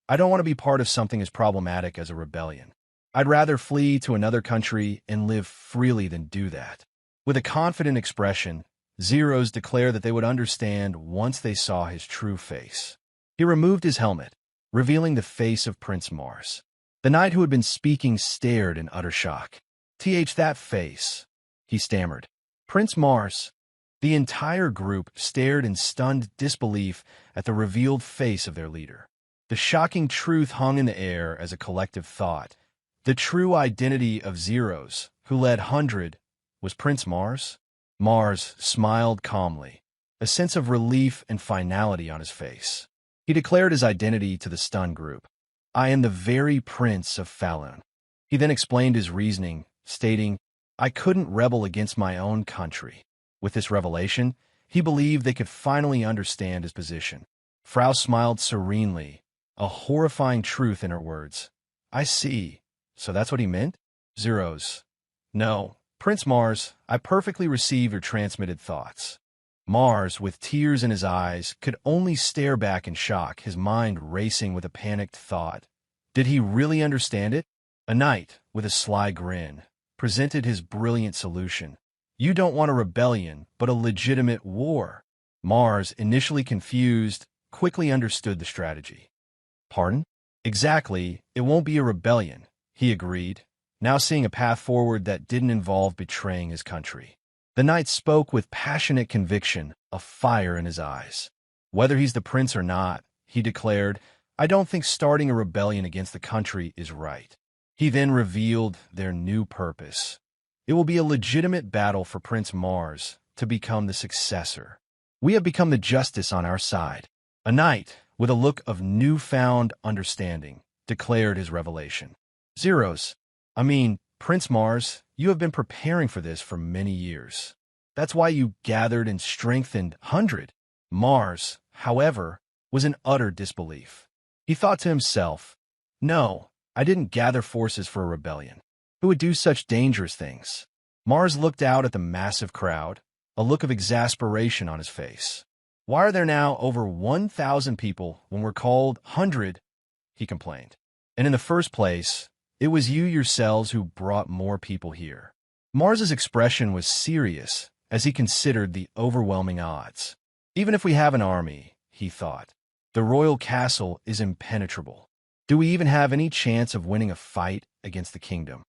I don't want to be part of something as problematic as a rebellion. I'd rather flee to another country and live freely than do that. With a confident expression, Zero's declared that they would understand once they saw his true face. He removed his helmet, revealing the face of Prince Mars. The knight who had been speaking stared in utter shock. That face, he stammered. Prince Mars. The entire group stared in stunned disbelief at the revealed face of their leader. The shocking truth hung in the air as a collective thought. The true identity of Zero's, who led 100, was Prince Mars. Mars smiled calmly, a sense of relief and finality on his face. He declared his identity to the stunned group. I am the very Prince of Falun. He then explained his reasoning, stating, I couldn't rebel against my own country. With this revelation, he believed they could finally understand his position. Frau smiled serenely, a horrifying truth in her words. I see. So that's what he meant? Zero's. No, Prince Mars, I perfectly receive your transmitted thoughts. Mars, with tears in his eyes, could only stare back in shock, his mind racing with a panicked thought. Did he really understand it? A knight, with a sly grin, presented his brilliant solution. You don't want a rebellion, but a legitimate war. Mars, initially confused, quickly understood the strategy. Pardon? Exactly, it won't be a rebellion, he agreed, now seeing a path forward that didn't involve betraying his country. The knight spoke with passionate conviction, a fire in his eyes. Whether he's the prince or not, he declared, I don't think starting a rebellion against the country is right. He then revealed their new purpose. It will be a legitimate battle for Prince Mars to become the successor. We have become the justice on our side. A knight, with a look of newfound understanding, declared his revelation. Zero's. Prince Mars, you have been preparing for this for many years. That's why you gathered and strengthened 100. Mars, however, was in utter disbelief. He thought to himself, no, I didn't gather forces for a rebellion. Who would do such dangerous things? Mars looked out at the massive crowd, a look of exasperation on his face. Why are there now over 1,000 people when we're called 100? He complained. And in the first place, it was you yourselves who brought more people here. Mars's expression was serious as he considered the overwhelming odds. Even if we have an army, he thought, the royal castle is impenetrable. Do we even have any chance of winning a fight against the kingdom?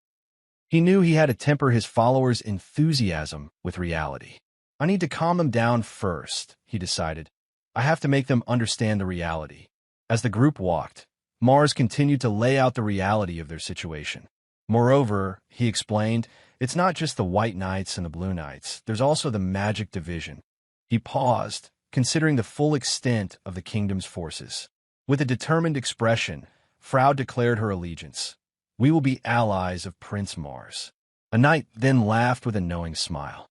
He knew he had to temper his followers' enthusiasm with reality. I need to calm them down first, he decided. I have to make them understand the reality. As the group walked, Mars continued to lay out the reality of their situation. Moreover, he explained, it's not just the White Knights and the Blue Knights, there's also the Magic Division. He paused, considering the full extent of the kingdom's forces. With a determined expression, Frau declared her allegiance. We will be allies of Prince Mars. A knight then laughed with a knowing smile.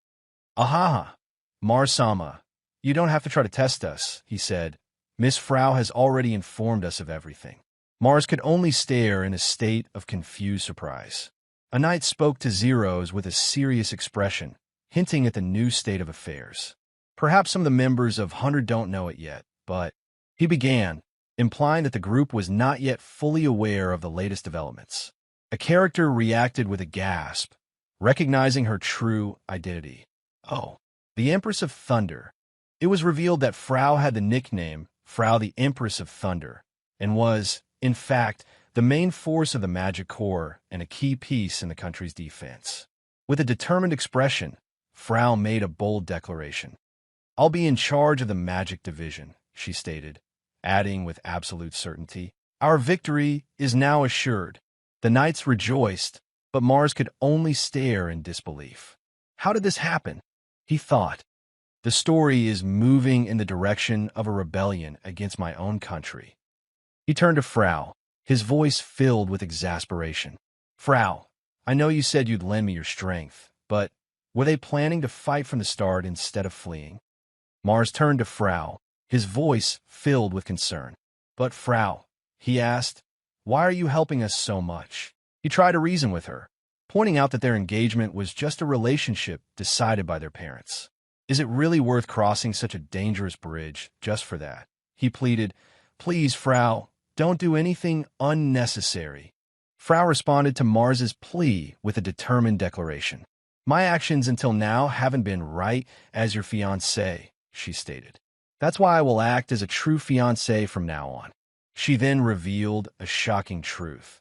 Aha! Mars-sama, you don't have to try to test us, he said. Miss Frau has already informed us of everything. Mars could only stare in a state of confused surprise. A knight spoke to Zero's with a serious expression, hinting at the new state of affairs. Perhaps some of the members of 100 don't know it yet, but he began, implying that the group was not yet fully aware of the latest developments. A character reacted with a gasp, recognizing her true identity. Oh, the Empress of Thunder. It was revealed that Frau had the nickname Frau the Empress of Thunder, and was, in fact, the main force of the Magic Corps and a key piece in the country's defense. With a determined expression, Frau made a bold declaration. I'll be in charge of the Magic Division, she stated, adding with absolute certainty, our victory is now assured. The knights rejoiced, but Mars could only stare in disbelief. How did this happen? He thought. The story is moving in the direction of a rebellion against my own country. He turned to Frau, his voice filled with exasperation. Frau, I know you said you'd lend me your strength, but were they planning to fight from the start instead of fleeing? Mars turned to Frau, his voice filled with concern. But Frau, he asked, why are you helping us so much? He tried to reason with her, pointing out that their engagement was just a relationship decided by their parents. Is it really worth crossing such a dangerous bridge just for that? He pleaded, please, Frau, don't do anything unnecessary. Frau responded to Mars's plea with a determined declaration. My actions until now haven't been right as your fiancé, she stated. That's why I will act as a true fiancé from now on. She then revealed a shocking truth.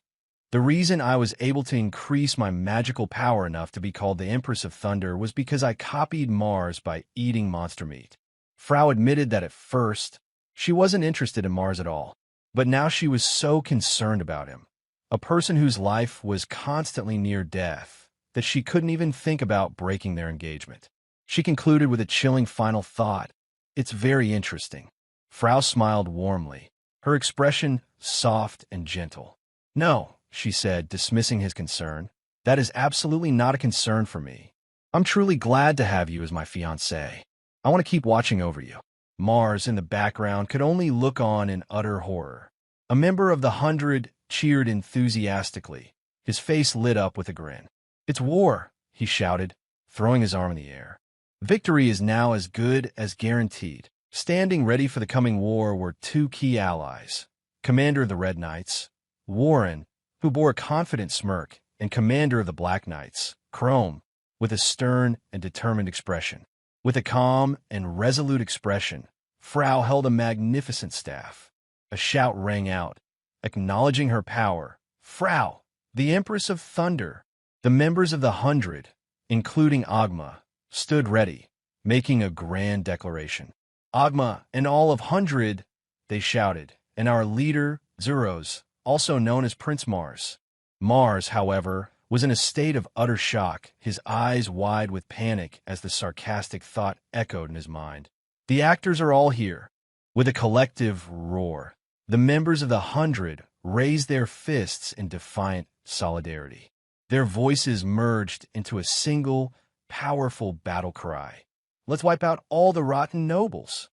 The reason I was able to increase my magical power enough to be called the Empress of Thunder was because I copied Mars by eating monster meat. Frau admitted that at first, she wasn't interested in Mars at all, but now she was so concerned about him, a person whose life was constantly near death, that she couldn't even think about breaking their engagement. She concluded with a chilling final thought. It's very interesting. Frau smiled warmly, her expression soft and gentle. No, she said, dismissing his concern. That is absolutely not a concern for me. I'm truly glad to have you as my fiancé. I want to keep watching over you. Mars, in the background, could only look on in utter horror. A member of the 100 cheered enthusiastically. His face lit up with a grin. It's war, he shouted, throwing his arm in the air. Victory is now as good as guaranteed. Standing ready for the coming war were two key allies, Commander of the Red Knights, Warren, who bore a confident smirk, and Commander of the Black Knights, Chrome, with a stern and determined expression. With a calm and resolute expression, Frau held a magnificent staff. A shout rang out, acknowledging her power. Frau, the Empress of Thunder. The members of the 100, including Agma, stood ready, making a grand declaration. Agma and all of 100, they shouted, and our leader, Zeros, also known as Prince Mars. Mars, however, was in a state of utter shock, his eyes wide with panic as the sarcastic thought echoed in his mind. The actors are all here. With a collective roar, the members of the 100 raised their fists in defiant solidarity. Their voices merged into a single, powerful battle cry. Let's wipe out all the rotten nobles.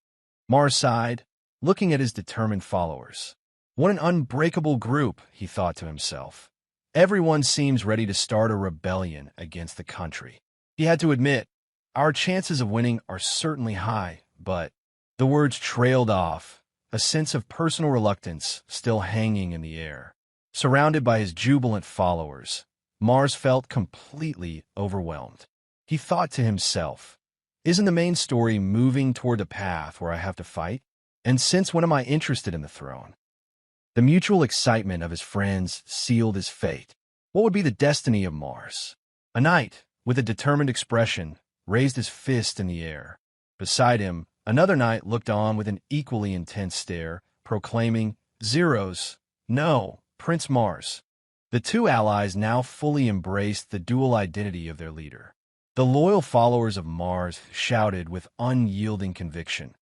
Mars sighed, looking at his determined followers. What an unbreakable group, he thought to himself. Everyone seems ready to start a rebellion against the country. He had to admit, our chances of winning are certainly high, but the words trailed off, a sense of personal reluctance still hanging in the air. Surrounded by his jubilant followers, Mars felt completely overwhelmed. He thought to himself, isn't the main story moving toward a path where I have to fight? And since when am I interested in the throne? The mutual excitement of his friends sealed his fate. What would be the destiny of Mars? A knight, with a determined expression, raised his fist in the air. Beside him, another knight looked on with an equally intense stare, proclaiming, Zeros, no, Prince Mars. The two allies now fully embraced the dual identity of their leader. The loyal followers of Mars shouted with unyielding conviction,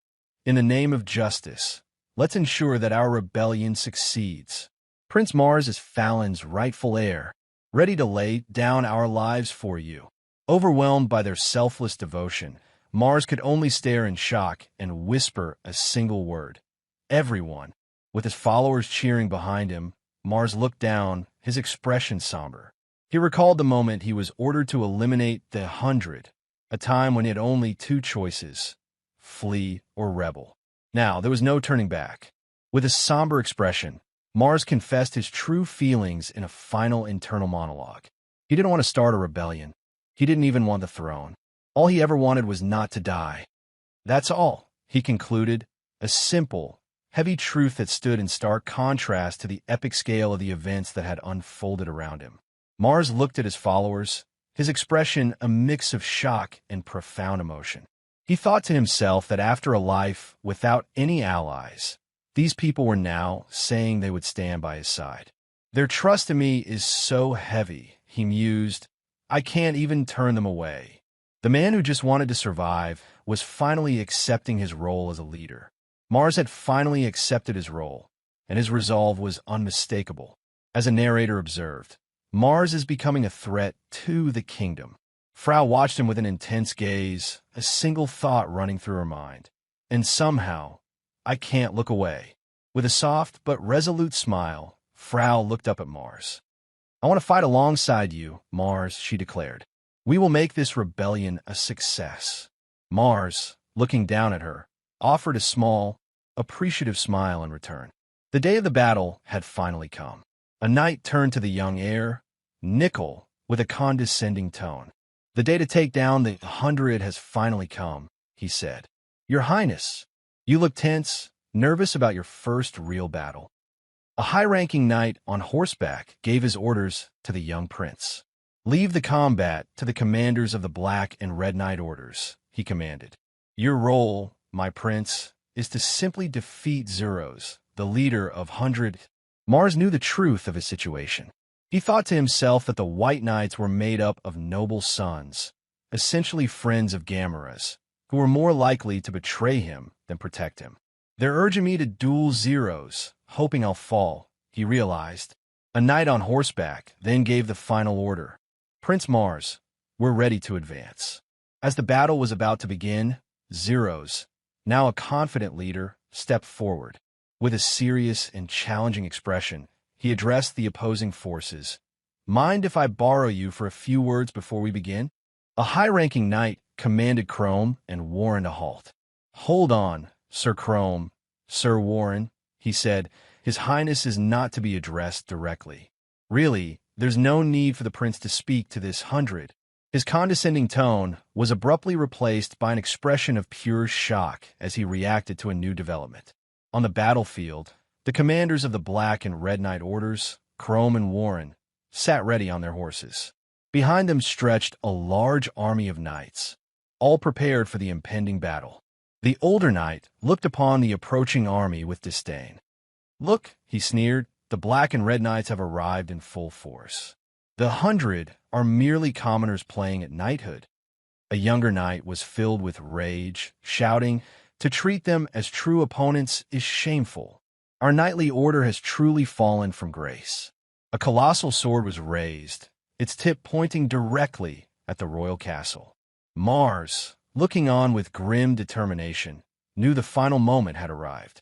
in the name of justice, let's ensure that our rebellion succeeds. Prince Mars is Fallon's rightful heir, ready to lay down our lives for you. Overwhelmed by their selfless devotion, Mars could only stare in shock and whisper a single word. Everyone. With his followers cheering behind him, Mars looked down, his expression somber. He recalled the moment he was ordered to eliminate the 100, a time when he had only two choices, flee or rebel. Now, there was no turning back. With a somber expression, Mars confessed his true feelings in a final internal monologue. He didn't want to start a rebellion. He didn't even want the throne. All he ever wanted was not to die. That's all, he concluded, a simple, heavy truth that stood in stark contrast to the epic scale of the events that had unfolded around him. Mars looked at his followers, his expression a mix of shock and profound emotion. He thought to himself that after a life without any allies, these people were now saying they would stand by his side. Their trust in me is so heavy, he mused, I can't even turn them away. The man who just wanted to survive was finally accepting his role as a leader. Mars had finally accepted his role, and his resolve was unmistakable. As a narrator observed, Mars is becoming a threat to the kingdom. Frau watched him with an intense gaze, a single thought running through her mind. And somehow, I can't look away. With a soft but resolute smile, Frau looked up at Mars. I want to fight alongside you, Mars, she declared. We will make this rebellion a success. Mars, looking down at her, offered a small, appreciative smile in return. The day of the battle had finally come. A knight turned to the young heir, Nickel, with a condescending tone. The day to take down the 100 has finally come, he said. Your Highness, you look tense, nervous about your first real battle. A high-ranking knight on horseback gave his orders to the young prince. Leave the combat to the commanders of the Black and Red Knight orders, he commanded. Your role, my prince, is to simply defeat Zeros, the leader of 100. Mars knew the truth of his situation. He thought to himself that the White Knights were made up of noble sons, essentially friends of Gamera's, who were more likely to betray him than protect him. They're urging me to duel Zeros, hoping I'll fall, he realized. A knight on horseback then gave the final order. Prince Mars, we're ready to advance. As the battle was about to begin, Zeros, now a confident leader, stepped forward. With a serious and challenging expression, he addressed the opposing forces. Mind if I borrow you for a few words before we begin? A high-ranking knight commanded Chrome and Warren to halt. Hold on, Sir Chrome, Sir Warren, he said. His Highness is not to be addressed directly. Really, there's no need for the prince to speak to this 100. His condescending tone was abruptly replaced by an expression of pure shock as he reacted to a new development. On the battlefield, the commanders of the Black and Red Knight orders, Chrome and Warren, sat ready on their horses. Behind them stretched a large army of knights, all prepared for the impending battle. The older knight looked upon the approaching army with disdain. Look, he sneered, the Black and Red Knights have arrived in full force. The 100 are merely commoners playing at knighthood. A younger knight was filled with rage, shouting, to treat them as true opponents is shameful. Our knightly order has truly fallen from grace. A colossal sword was raised, its tip pointing directly at the royal castle. Mars, looking on with grim determination, knew the final moment had arrived.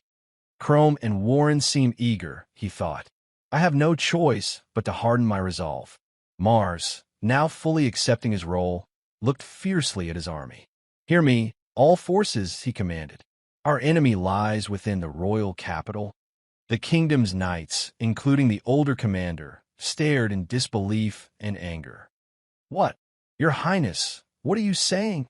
Chrome and Warren seem eager, he thought. I have no choice but to harden my resolve. Mars, now fully accepting his role, looked fiercely at his army. Hear me, all forces, he commanded. Our enemy lies within the royal capital. The kingdom's knights, including the older commander, stared in disbelief and anger. What? Your Highness, what are you saying?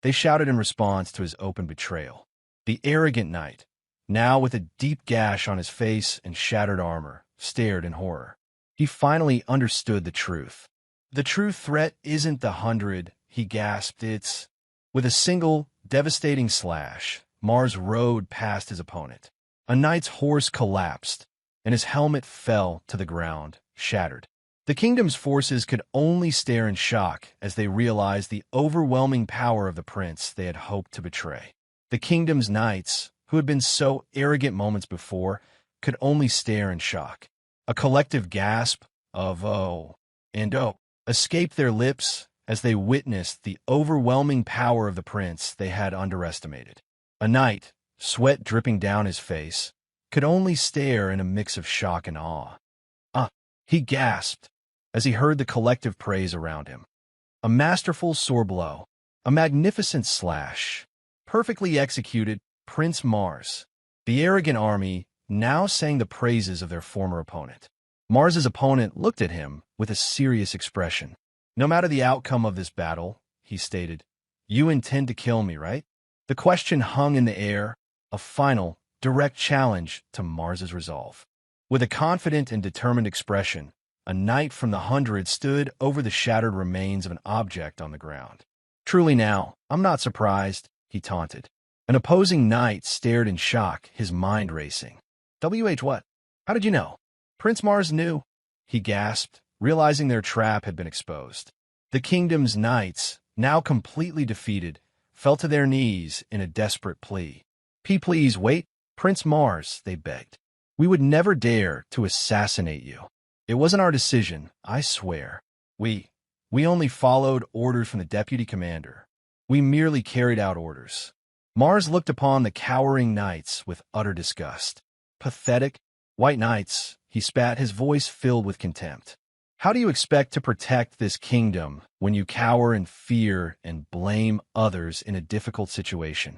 They shouted in response to his open betrayal. The arrogant knight, now with a deep gash on his face and shattered armor, stared in horror. He finally understood the truth. The true threat isn't the 100, he gasped, it's... With a single, devastating slash, Mars rode past his opponent. A knight's horse collapsed, and his helmet fell to the ground, shattered. The kingdom's forces could only stare in shock as they realized the overwhelming power of the prince they had hoped to betray. The kingdom's knights, who had been so arrogant moments before, could only stare in shock. A collective gasp of "oh" and "oh" escaped their lips as they witnessed the overwhelming power of the prince they had underestimated. A knight, sweat dripping down his face, could only stare in a mix of shock and awe. He gasped as he heard the collective praise around him. A masterful sword blow, a magnificent slash, perfectly executed, Prince Mars. The arrogant army now sang the praises of their former opponent. Mars's opponent looked at him with a serious expression. No matter the outcome of this battle, he stated, you intend to kill me, right? The question hung in the air, a final, direct challenge to Mars's resolve. With a confident and determined expression, a knight from the 100 stood over the shattered remains of an object on the ground. Truly now, I'm not surprised, he taunted. An opposing knight stared in shock, his mind racing. What? How did you know? Prince Mars knew, he gasped, realizing their trap had been exposed. The kingdom's knights, now completely defeated, fell to their knees in a desperate plea. Please wait, Prince Mars, they begged. We would never dare to assassinate you. It wasn't our decision, I swear. We only followed orders from the deputy commander. We merely carried out orders. Mars looked upon the cowering knights with utter disgust. Pathetic, white knights, he spat, his voice filled with contempt. "How do you expect to protect this kingdom when you cower in fear and blame others in a difficult situation?"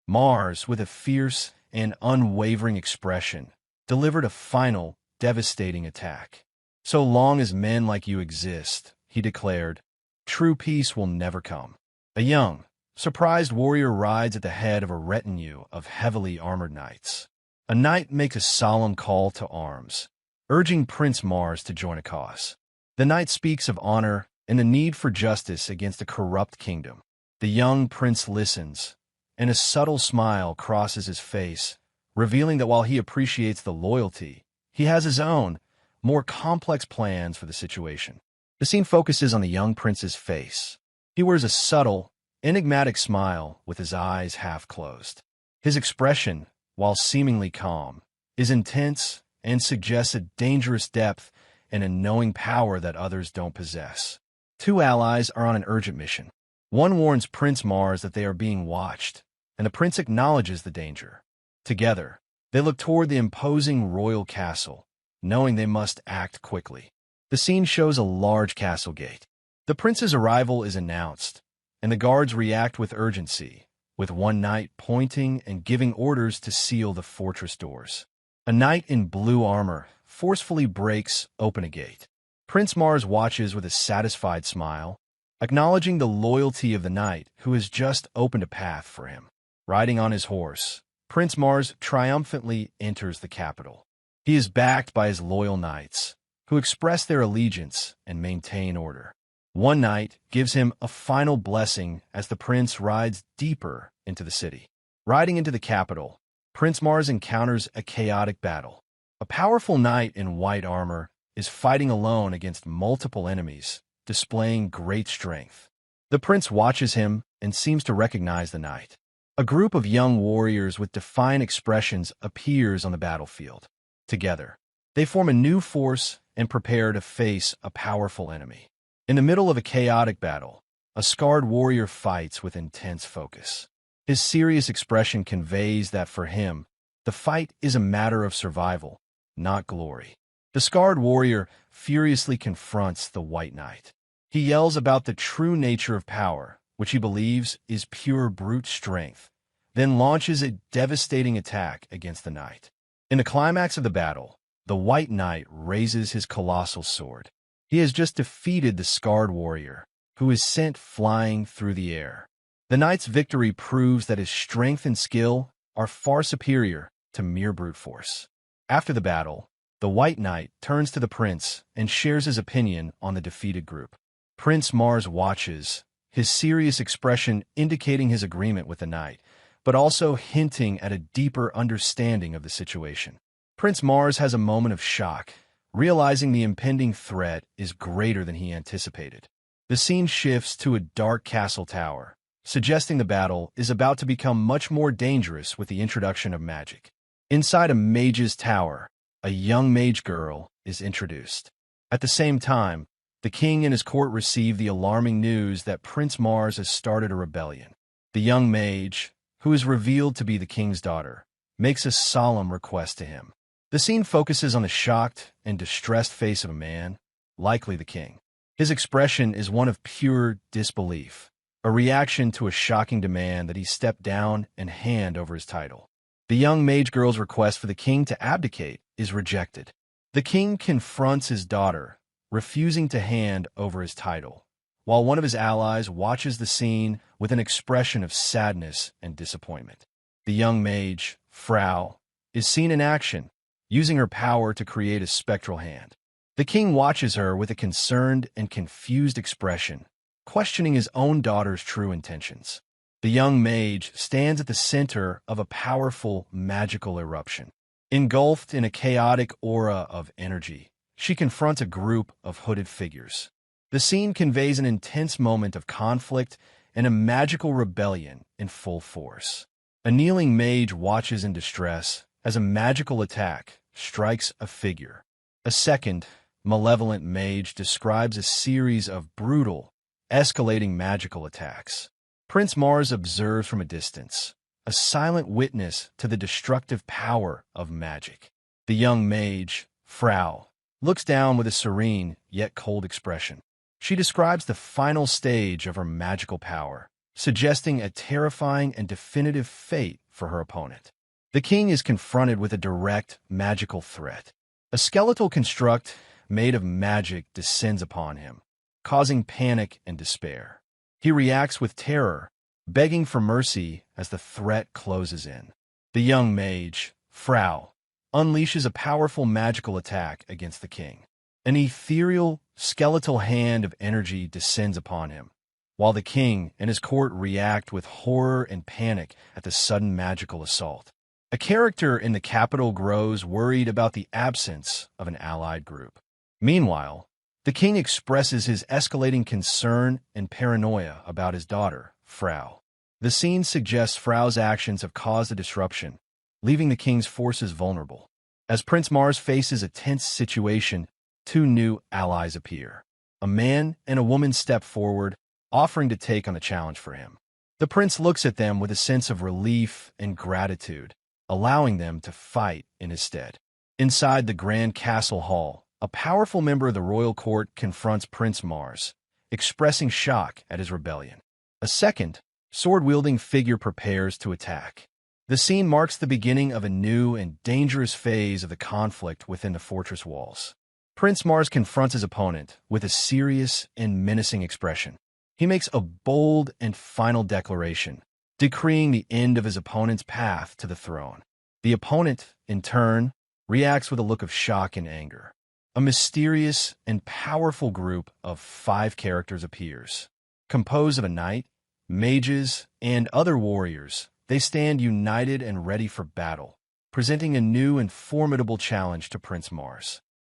Mars, with a fierce and unwavering expression, delivered a final, devastating attack. "So long as men like you exist," he declared, "true peace will never come." A young, surprised warrior rides at the head of a retinue of heavily armored knights. A knight makes a solemn call to arms, urging Prince Mars to join a cause. The knight speaks of honor and the need for justice against a corrupt kingdom. The young prince listens, and a subtle smile crosses his face, revealing that while he appreciates the loyalty, he has his own, more complex plans for the situation. The scene focuses on the young prince's face. He wears a subtle, enigmatic smile with his eyes half closed. His expression, while seemingly calm, is intense and suggests a dangerous depth and a knowing power that others don't possess. Two allies are on an urgent mission. One warns Prince Mars that they are being watched, and the prince acknowledges the danger. Together, they look toward the imposing royal castle, knowing they must act quickly. The scene shows a large castle gate. The prince's arrival is announced, and the guards react with urgency, with one knight pointing and giving orders to seal the fortress doors. A knight in blue armor forcefully breaks open a gate. Prince Mars watches with a satisfied smile, acknowledging the loyalty of the knight who has just opened a path for him. Riding on his horse, Prince Mars triumphantly enters the capital. He is backed by his loyal knights, who express their allegiance and maintain order. One knight gives him a final blessing as the prince rides deeper into the city. Riding into the capital, Prince Mars encounters a chaotic battle. A powerful knight in white armor is fighting alone against multiple enemies, displaying great strength. The prince watches him and seems to recognize the knight. A group of young warriors with defiant expressions appears on the battlefield. Together, they form a new force and prepare to face a powerful enemy. In the middle of a chaotic battle, a scarred warrior fights with intense focus. His serious expression conveys that for him, the fight is a matter of survival, not glory. The scarred warrior furiously confronts the white knight. He yells about the true nature of power, which he believes is pure brute strength, then launches a devastating attack against the knight. In the climax of the battle, the white knight raises his colossal sword. He has just defeated the scarred warrior, who is sent flying through the air. The knight's victory proves that his strength and skill are far superior to mere brute force. After the battle, the white knight turns to the prince and shares his opinion on the defeated group. Prince Mars watches, his serious expression indicating his agreement with the knight, but also hinting at a deeper understanding of the situation. Prince Mars has a moment of shock, realizing the impending threat is greater than he anticipated. The scene shifts to a dark castle tower, suggesting the battle is about to become much more dangerous with the introduction of magic. Inside a mage's tower, a young mage girl is introduced. At the same time, the king and his court receive the alarming news that Prince Mars has started a rebellion. The young mage, who is revealed to be the king's daughter, makes a solemn request to him. The scene focuses on the shocked and distressed face of a man, likely the king. His expression is one of pure disbelief, a reaction to a shocking demand that he step down and hand over his title. The young mage girl's request for the king to abdicate is rejected. The king confronts his daughter, refusing to hand over his title, while one of his allies watches the scene with an expression of sadness and disappointment. The young mage, Frau, is seen in action, using her power to create a spectral hand. The king watches her with a concerned and confused expression, questioning his own daughter's true intentions. The young mage stands at the center of a powerful magical eruption. Engulfed in a chaotic aura of energy, she confronts a group of hooded figures. The scene conveys an intense moment of conflict and a magical rebellion in full force. A kneeling mage watches in distress as a magical attack strikes a figure. A second, malevolent mage describes a series of brutal, escalating magical attacks. Prince Mars observes from a distance, a silent witness to the destructive power of magic. The young mage, Frau, looks down with a serene yet cold expression. She describes the final stage of her magical power, suggesting a terrifying and definitive fate for her opponent. The king is confronted with a direct magical threat. A skeletal construct made of magic descends upon him, causing panic and despair. He reacts with terror, begging for mercy as the threat closes in. The young mage, Frau, unleashes a powerful magical attack against the king. An ethereal, skeletal hand of energy descends upon him, while the king and his court react with horror and panic at the sudden magical assault. A character in the capital grows worried about the absence of an allied group. Meanwhile, the king expresses his escalating concern and paranoia about his daughter, Frau. The scene suggests Frau's actions have caused a disruption, leaving the king's forces vulnerable. As Prince Mars faces a tense situation, two new allies appear. A man and a woman step forward, offering to take on the challenge for him. The prince looks at them with a sense of relief and gratitude, allowing them to fight in his stead. Inside the grand castle hall, a powerful member of the royal court confronts Prince Mars, expressing shock at his rebellion. A second, sword-wielding figure prepares to attack. The scene marks the beginning of a new and dangerous phase of the conflict within the fortress walls. Prince Mars confronts his opponent with a serious and menacing expression. He makes a bold and final declaration, decreeing the end of his opponent's path to the throne. The opponent, in turn, reacts with a look of shock and anger. A mysterious and powerful group of 5 characters appears. Composed of a knight, mages, and other warriors, they stand united and ready for battle, presenting a new and formidable challenge to Prince Mars.